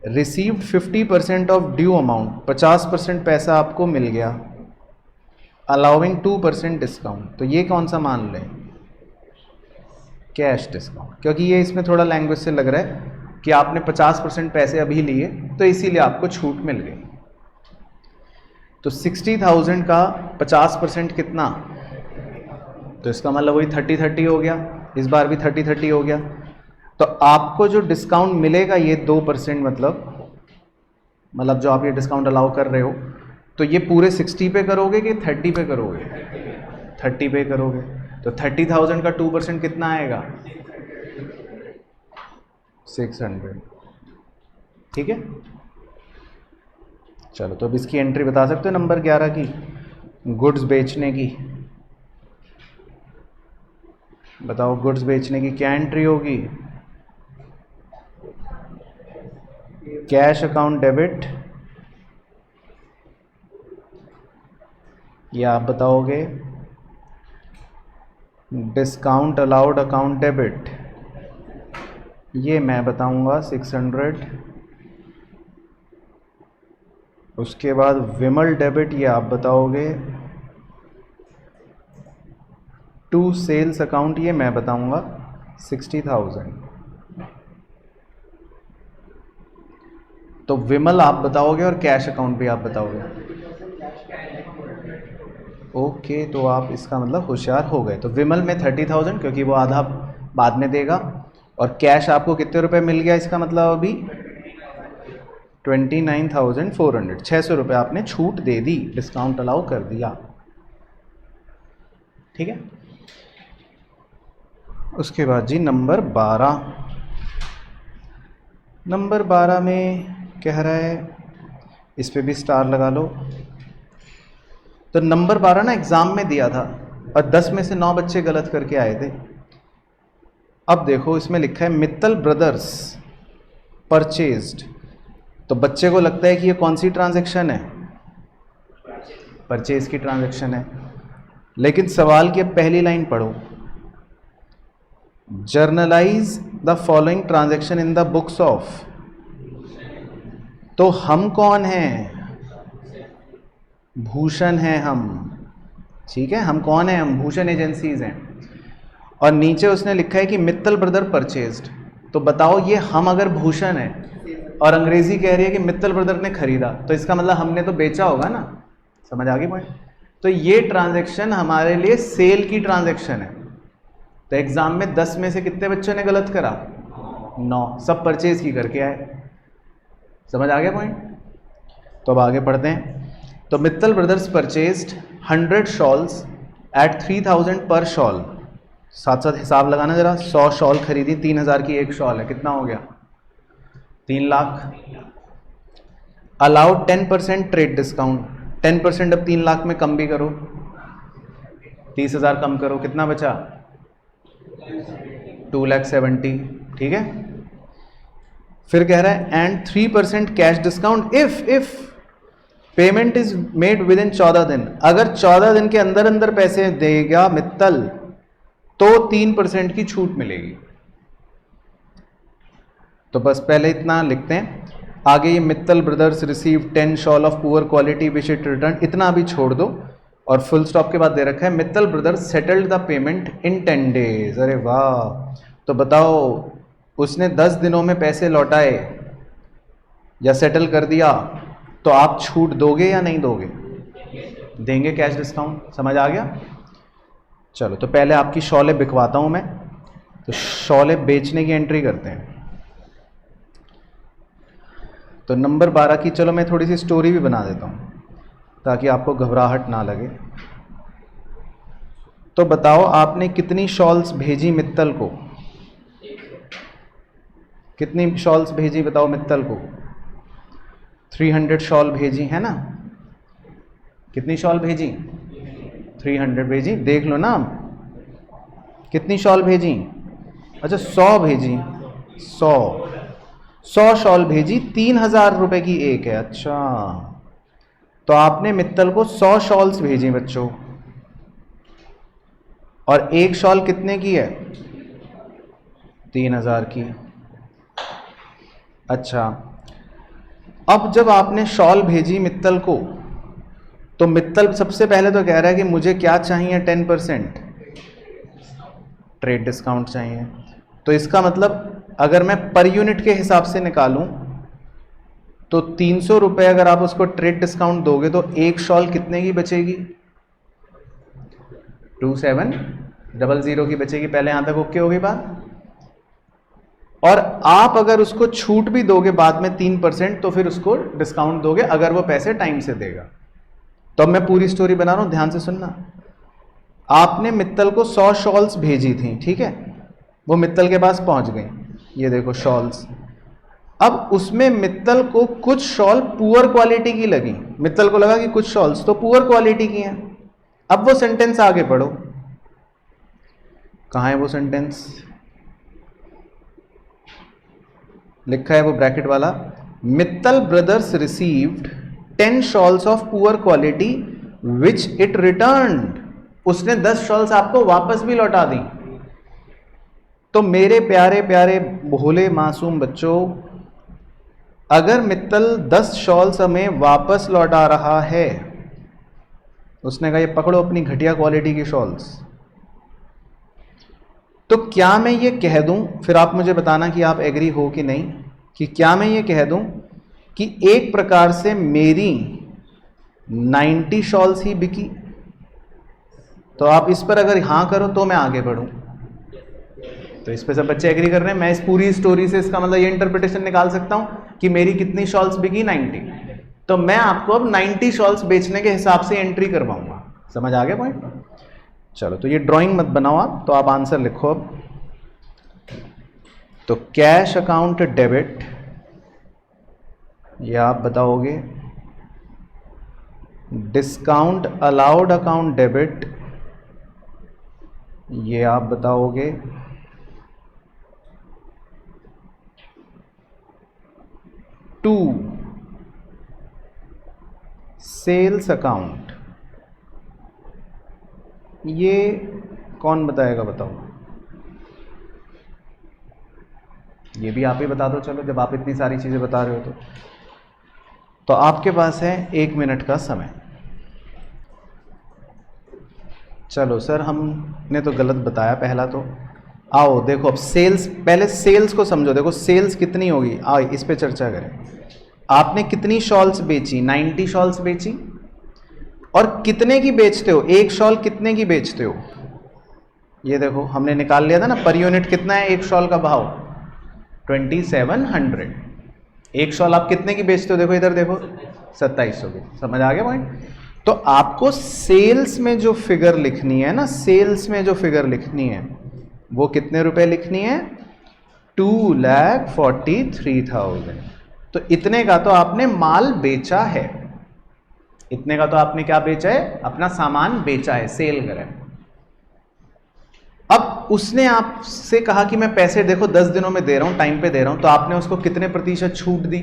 रिसीव्ड 50% ऑफ ड्यू अमाउंट, 50% पैसा आपको मिल गया, अलाउइंग 2% डिस्काउंट। तो ये कौन सा मान लें, कैश डिस्काउंट, क्योंकि ये इसमें थोड़ा लैंग्वेज से लग रहा है कि आपने 50% पैसे अभी लिए तो इसीलिए आपको छूट मिल गई। तो 60,000 का 50% कितना, तो इसका मतलब वही 30-30 हो गया, इस बार भी 30-30 हो गया। तो आपको जो डिस्काउंट मिलेगा ये 2%, मतलब जो आप ये डिस्काउंट अलाउ कर रहे हो, तो ये पूरे 60 पे करोगे कि 30 पे करोगे, 30 पे करोगे। तो 30,000 का 2% कितना आएगा, 600। ठीक है, चलो तो अब इसकी एंट्री बता सकते हो नंबर 11 की, गुड्स बेचने की। बताओ गुड्स बेचने की क्या एंट्री होगी, कैश अकाउंट डेबिट, या आप बताओगे डिस्काउंट अलाउड अकाउंट डेबिट, ये मैं बताऊंगा 600। उसके बाद विमल डेबिट, ये आप बताओगे, टू सेल्स अकाउंट, ये मैं बताऊंगा 60,000। तो विमल आप बताओगे और कैश अकाउंट भी आप बताओगे। ओके, तो आप इसका मतलब होशियार हो गए। तो विमल में 30,000, क्योंकि वो आधा बाद में देगा, और कैश आपको कितने रुपए मिल गया, इसका मतलब अभी 29,400, 600 रुपये आपने छूट दे दी, डिस्काउंट अलाउ कर दिया। ठीक है, उसके बाद जी नंबर 12, नंबर 12 में कह रहा है, इस पे भी स्टार लगा लो। तो नंबर 12 ना एग्जाम में दिया था और 10 में से 9 बच्चे गलत करके आए थे। अब देखो इसमें लिखा है मित्तल ब्रदर्स परचेज्ड, तो बच्चे को लगता है कि ये कौन सी ट्रांजैक्शन है, परचेज की ट्रांजैक्शन है। लेकिन सवाल की अब पहली लाइन पढ़ो, generalized the following transaction in the books of. तो हम कौन हैं? भूषण हैं हम, ठीक है। हम कौन हैं? हम भूषण एजेंसीज हैं। और नीचे उसने लिखा है कि मित्तल ब्रदर परचेज्ड। तो बताओ ये हम अगर भूषण है और अंग्रेजी कह रही है कि मित्तल ब्रदर ने खरीदा, तो इसका मतलब हमने तो बेचा होगा ना। समझ आ गई पॉइंट? तो ये ट्रांजैक्शन हमारे लिए सेल की ट्रांजैक्शन है। तो एग्जाम में 10 में से कितने बच्चों ने गलत करा? 9। सब परचेज की करके आए। समझ आ गया पॉइंट? तो अब आगे पढ़ते हैं। तो Mittal brothers purchased 100 shawls at 3000 पर शॉल। साथ साथ हिसाब लगाना जरा। 100 शॉल खरीदी, 3000 की एक शॉल है, कितना हो गया? 3 लाख। Allowed 10% trade discount. 10% अब 3 लाख में कम भी करो, 30,000 कम करो, कितना बचा? 2,70,000, ठीक है। फिर कह रहा है and 3% cash discount if payment is made with in 14 दिन। अगर 14 दिन के अंदर अंदर पैसे देगा मित्तल तो 3% की छूट मिलेगी। तो बस पहले इतना लिखते हैं। आगे ये Mittal brothers receive 10 shoal of poor quality which it return, इतना अभी छोड़ दो। और फुल स्टॉप के बाद दे रखा है Mittal brothers settled the payment in 10 days. अरे वाह! तो बताओ उसने 10 दिनों में पैसे लौटाए या सेटल कर दिया, तो आप छूट दोगे या नहीं दोगे? देंगे कैश डिस्काउंट। समझ आ गया? चलो तो पहले आपकी शॉलें बिकवाता हूं मैं। तो शॉलें बेचने की एंट्री करते हैं। तो नंबर 12 की चलो मैं थोड़ी सी स्टोरी भी बना देता हूं ताकि आपको घबराहट ना लगे। तो बताओ आपने कितनी शॉल्स भेजी मित्तल को? कितनी शॉल्स भेजी बताओ मित्तल को? 300 शॉल भेजी है ना। कितनी शॉल भेजी? 300 भेजी। देख लो ना कितनी शॉल भेजी। अच्छा 100 भेजी। 100 शॉल भेजी, 3,000 रुपए की एक है। अच्छा तो आपने मित्तल को 100 शॉल्स भेजी बच्चों, और एक शॉल कितने की है? 3,000 की। अच्छा अब जब आपने शॉल भेजी मित्तल को, तो मित्तल सबसे पहले तो कह रहा है कि मुझे क्या चाहिए? 10% ट्रेड डिस्काउंट चाहिए। तो इसका मतलब अगर मैं पर यूनिट के हिसाब से निकालूं तो 300 रुपए अगर आप उसको ट्रेड डिस्काउंट दोगे तो एक शॉल कितने की बचेगी? 2700 की बचेगी। पहले यहां तक ओके होगी बात? और आप अगर उसको छूट भी दोगे बाद में 3%, तो फिर उसको डिस्काउंट दोगे अगर वो पैसे टाइम से देगा। तो अब मैं पूरी स्टोरी बना रहा हूं, ध्यान से सुनना। आपने मित्तल को 100 शॉल्स भेजी थी, ठीक है। वो मित्तल के पास पहुंच गई, ये देखो शॉल्स। अब उसमें मित्तल को कुछ शॉल पुअर क्वालिटी की लगी। मित्तल को लगा कि कुछ शॉल्स तो पुअर क्वालिटी की हैं। अब वो सेंटेंस आगे पढ़ो, कहां है वो सेंटेंस? लिखा है वो ब्रैकेट वाला, Mittal brothers received 10 shawls of poor quality which it returned. उसने 10 शॉल्स आपको वापस भी लौटा दी। तो मेरे प्यारे प्यारे भोले मासूम बच्चों, अगर मित्तल 10 शॉल्स हमें वापस लौटा रहा है, उसने कहा ये पकड़ो अपनी घटिया क्वालिटी की शॉल्स, तो क्या मैं ये कह दूं, फिर आप मुझे बताना कि आप एग्री हो कि नहीं, कि क्या मैं ये कह दूं कि एक प्रकार से मेरी 90 शॉल्स ही बिकी? तो आप इस पर अगर हां करो तो मैं आगे बढ़ूं। तो इस पे सब बच्चे एग्री कर रहे हैं। मैं इस पूरी स्टोरी से इसका मतलब ये इंटरप्रिटेशन निकाल सकता हूं कि मेरी कितनी शॉल्स बिकी? 90। तो मैं आपको अब 90 शॉल्स बेचने के हिसाब से एंट्री करवाऊंगा। समझ आ गया पॉइंट? चलो तो ये ड्राइंग मत बनाओ आप, तो आप आंसर लिखो अब। तो कैश अकाउंट डेबिट, ये आप बताओगे। डिस्काउंट अलाउड अकाउंट डेबिट, ये आप बताओगे। टू सेल्स अकाउंट, ये कौन बताएगा बताओ? ये भी आप ही बता दो, चलो जब आप इतनी सारी चीज़ें बता रहे हो तो आपके पास है 1 मिनट का समय। चलो सर हमने तो गलत बताया पहला, तो आओ देखो अब सेल्स, पहले सेल्स को समझो। देखो सेल्स कितनी होगी, आओ इस पे चर्चा करें। आपने कितनी शॉल्स बेची? 90 शॉल्स बेची। और कितने की बेचते हो? एक शॉल कितने की बेचते हो? ये देखो हमने निकाल लिया था ना, पर यूनिट कितना है एक शॉल का भाव? 2700। एक शॉल आप कितने की बेचते हो? देखो इधर देखो, 2700 की। समझ आ गया पॉइंट? तो आपको सेल्स में जो फिगर लिखनी है ना, सेल्स में जो फिगर लिखनी है वो कितने रुपए लिखनी है? 2,43,000। तो इतने का तो आपने माल बेचा है, इतने का तो आपने क्या बेचा है? अपना सामान बेचा है, सेल करा है। अब उसने आपसे कहा कि मैं पैसे देखो 10 दिनों में दे रहा हूं, टाइम पे दे रहा हूं, तो आपने उसको कितने प्रतिशत छूट दी?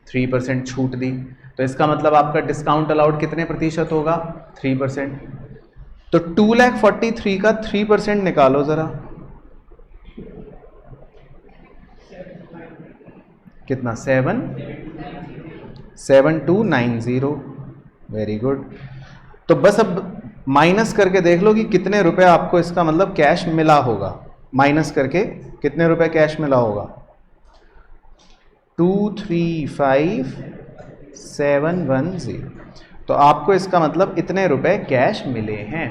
3% छूट दी। तो इसका मतलब आपका डिस्काउंट अलाउड कितने प्रतिशत होगा? 3%। तो 2,43,000 का 3% निकालो जरा, कितना? 7290। Very good. तो बस अब माइनस करके देख लो कि कितने रुपए आपको इसका मतलब कैश मिला होगा। माइनस करके कितने रुपए कैश मिला होगा? 235,710। तो आपको इसका मतलब इतने रुपए कैश मिले हैं।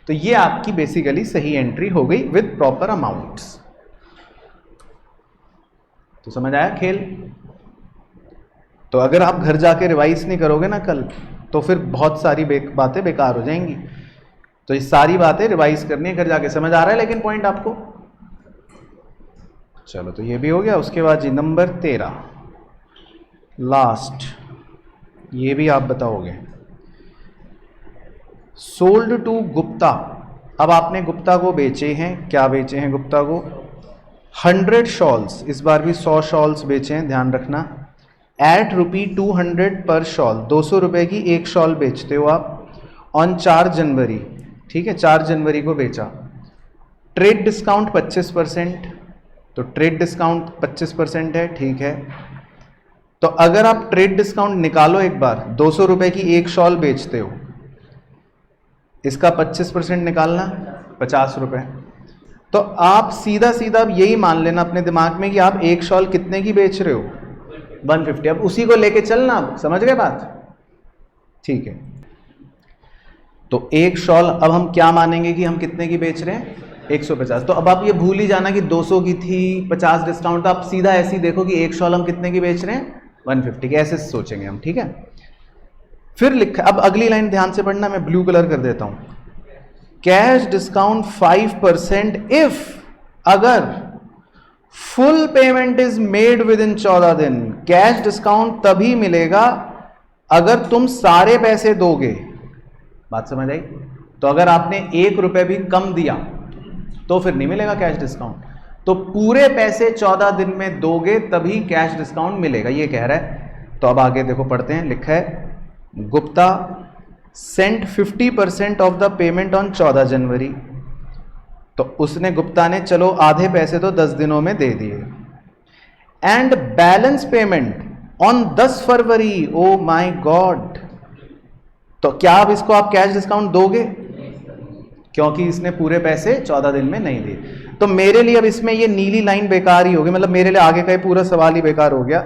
तो ये आपकी बेसिकली सही एंट्री हो गई विद प्रॉपर अमाउंट्स। तो समझ आया खेल? तो अगर आप घर जाके रिवाइज नहीं करोगे ना कल, तो फिर बहुत सारी बातें बेकार हो जाएंगी। तो ये सारी बातें रिवाइज करनी है घर जाके। समझ आ रहा है लेकिन पॉइंट आपको? चलो तो ये भी हो गया। उसके बाद जी नंबर 13 लास्ट, ये भी आप बताओगे। Sold to Gupta. अब आपने गुप्ता को बेचे हैं, क्या बेचे हैं गुप्ता को? 100 शॉल्स, इस बार भी 100 शॉल्स बेचे हैं, ध्यान रखना। एट ₹200 पर शॉल, 200 रुपए की एक शॉल बेचते हो आप। ऑन 4 जनवरी, ठीक है, 4 जनवरी को बेचा। ट्रेड डिस्काउंट 25%, तो ट्रेड डिस्काउंट 25% है, ठीक है। तो अगर आप ट्रेड डिस्काउंट निकालो एक बार, 200 रुपए की एक शॉल बेचते हो, इसका 25% निकालना 50 रुपए। तो आप सीधा सीधा यही मान लेना अपने दिमाग में कि आप एक शॉल कितने की बेच रहे हो? 150। अब उसी को लेके चलना, समझ गए बात? ठीक है। तो एक शॉल अब हम क्या मानेंगे कि हम कितने की बेच रहे हैं? 150। तो अब आप ये भूल ही जाना कि 200 की थी, 50 डिस्काउंट। तो आप सीधा ऐसे ही देखो कि एक शॉल हम कितने की बेच रहे हैं? 150 की। ऐसे सोचेंगे हम, ठीक है। फिर लिखा, अब अगली लाइन ध्यान से पढ़ना, मैं ब्लू कलर कर देता हूं। कैश डिस्काउंट 5% इफ, अगर full payment is made with in 14 दिन। कैश डिस्काउंट तभी मिलेगा अगर तुम सारे पैसे दोगे। बात समझ आई? तो अगर आपने 1 रुपए भी कम दिया तो फिर नहीं मिलेगा कैश डिस्काउंट। तो पूरे पैसे 14 दिन में दोगे तभी कैश डिस्काउंट मिलेगा, ये कह रहा है। तो अब आगे देखो पढ़ते हैं। लिखा है Gupta sent 50% of the payment on 14 January. तो उसने, गुप्ता ने, चलो आधे पैसे तो 10 दिनों में दे दिए। And balance payment on 10 February. Oh my God. तो क्या अब इसको आप कैश डिस्काउंट दोगे? क्योंकि इसने पूरे पैसे 14 दिन में नहीं दिए। तो मेरे लिए अब इसमें ये नीली लाइन बेकार ही होगी, मतलब मेरे लिए आगे का ये पूरा सवाल ही बेकार हो गया,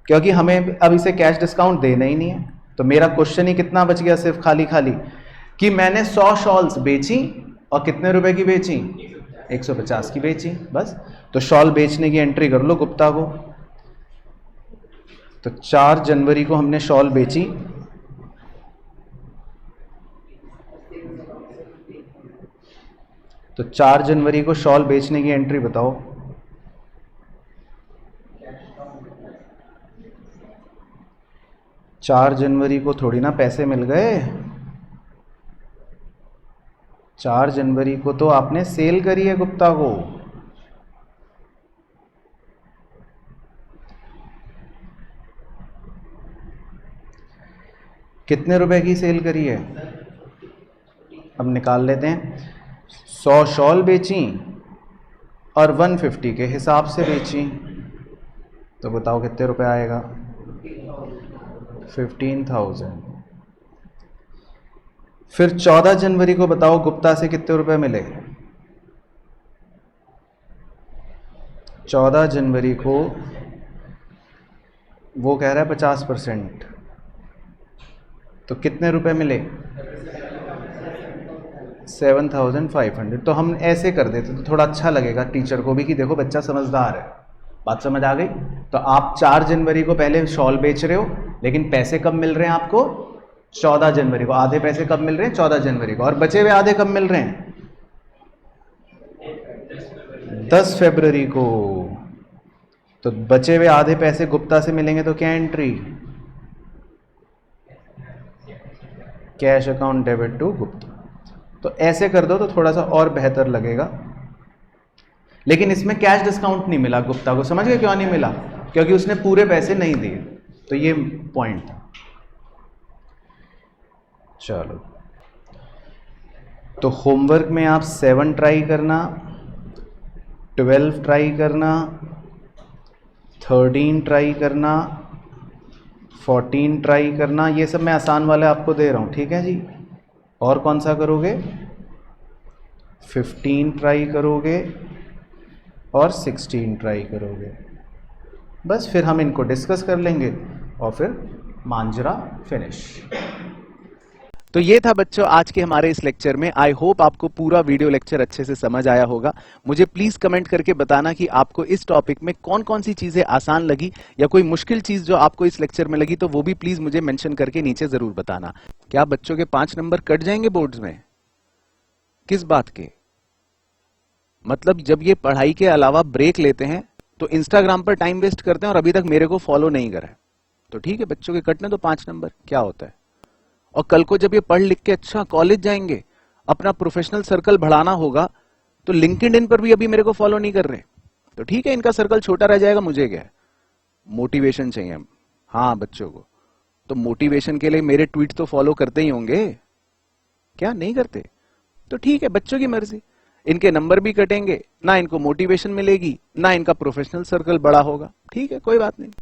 क्योंकि हमें अब इसे कैश डिस्काउंट देना ही नहीं है। तो मेरा क्वेश्चन ही कितना बच गया? सिर्फ खाली खाली कि मैंने 100 शॉल्स बेची और कितने रुपए की बेची? 150 की बेची, बस। तो शॉल बेचने की एंट्री कर लो गुप्ता को। तो 4 जनवरी को हमने शॉल बेची। तो 4 जनवरी को शॉल बेचने की एंट्री बताओ। चार जनवरी को थोड़ी ना पैसे मिल गए, 4 जनवरी को तो आपने सेल करी है गुप्ता को। कितने रुपए की सेल करी है? अब निकाल लेते हैं। 100 शॉल बेची और 150 के हिसाब से बेची, तो बताओ कितने रुपए आएगा? 15,000। फिर 14 जनवरी को बताओ गुप्ता से कितने रुपए मिले? 14 जनवरी को वो कह रहा है 50%, तो कितने रुपए मिले? 7,500। तो हम ऐसे कर देते तो थोड़ा अच्छा लगेगा टीचर को भी कि देखो बच्चा समझदार है। बात समझ आ गई? तो आप 4 जनवरी को पहले शॉल बेच रहे हो, लेकिन पैसे कब मिल रहे हैं आपको? 14 जनवरी को। आधे पैसे कब मिल रहे हैं? 14 जनवरी को। और बचे हुए आधे कब मिल रहे हैं? 10 फरवरी को। तो बचे हुए आधे पैसे गुप्ता से मिलेंगे तो क्या entry? Cash account debit to Gupta. तो ऐसे कर दो तो थोड़ा सा और बेहतर लगेगा। लेकिन इसमें कैश डिस्काउंट नहीं मिला गुप्ता को। समझ गए क्यों नहीं मिला? क्योंकि उसने पूरे पैसे नहीं दिए। तो ये पॉइंट था। चलो, तो होमवर्क में आप 7 ट्राई करना, 12 ट्राई करना, 13 ट्राई करना, 14 ट्राई करना। ये सब मैं आसान वाले आपको दे रहा हूँ, ठीक है जी। और कौन सा करोगे? 15 ट्राई करोगे और 16 ट्राई करोगे। बस फिर हम इनको डिस्कस कर लेंगे और फिर मांजरा फिनिश। तो ये था बच्चों आज के हमारे इस लेक्चर में। आई होप आपको पूरा वीडियो लेक्चर अच्छे से समझ आया होगा। मुझे प्लीज कमेंट करके बताना कि आपको इस टॉपिक में कौन कौन सी चीजें आसान लगी या कोई मुश्किल चीज जो आपको इस लेक्चर में लगी, तो वो भी प्लीज मुझे मेंशन करके नीचे जरूर बताना। क्या बच्चों के 5 नंबर कट जाएंगे बोर्ड्स में? किस बात के? मतलब जब ये पढ़ाई के अलावा ब्रेक लेते हैं तो इंस्टाग्राम पर टाइम वेस्ट करते हैं और अभी तक मेरे को फॉलो नहीं करा है, तो ठीक है बच्चों के कटने तो 5 नंबर, क्या होता है। और कल को जब ये पढ़ लिख के अच्छा कॉलेज जाएंगे, अपना प्रोफेशनल सर्कल बढ़ाना होगा, तो लिंक्डइन पर भी अभी मेरे को फॉलो नहीं कर रहे, तो ठीक है इनका सर्कल छोटा रह जाएगा। मुझे क्या है, मोटिवेशन चाहिए हम। हाँ बच्चों को तो मोटिवेशन के लिए मेरे ट्वीट तो फॉलो करते ही होंगे, क्या नहीं करते? तो ठीक है बच्चों की मर्जी। इनके नंबर भी कटेंगे, ना इनको मोटिवेशन मिलेगी, ना इनका प्रोफेशनल सर्कल बड़ा होगा। ठीक है, कोई बात नहीं।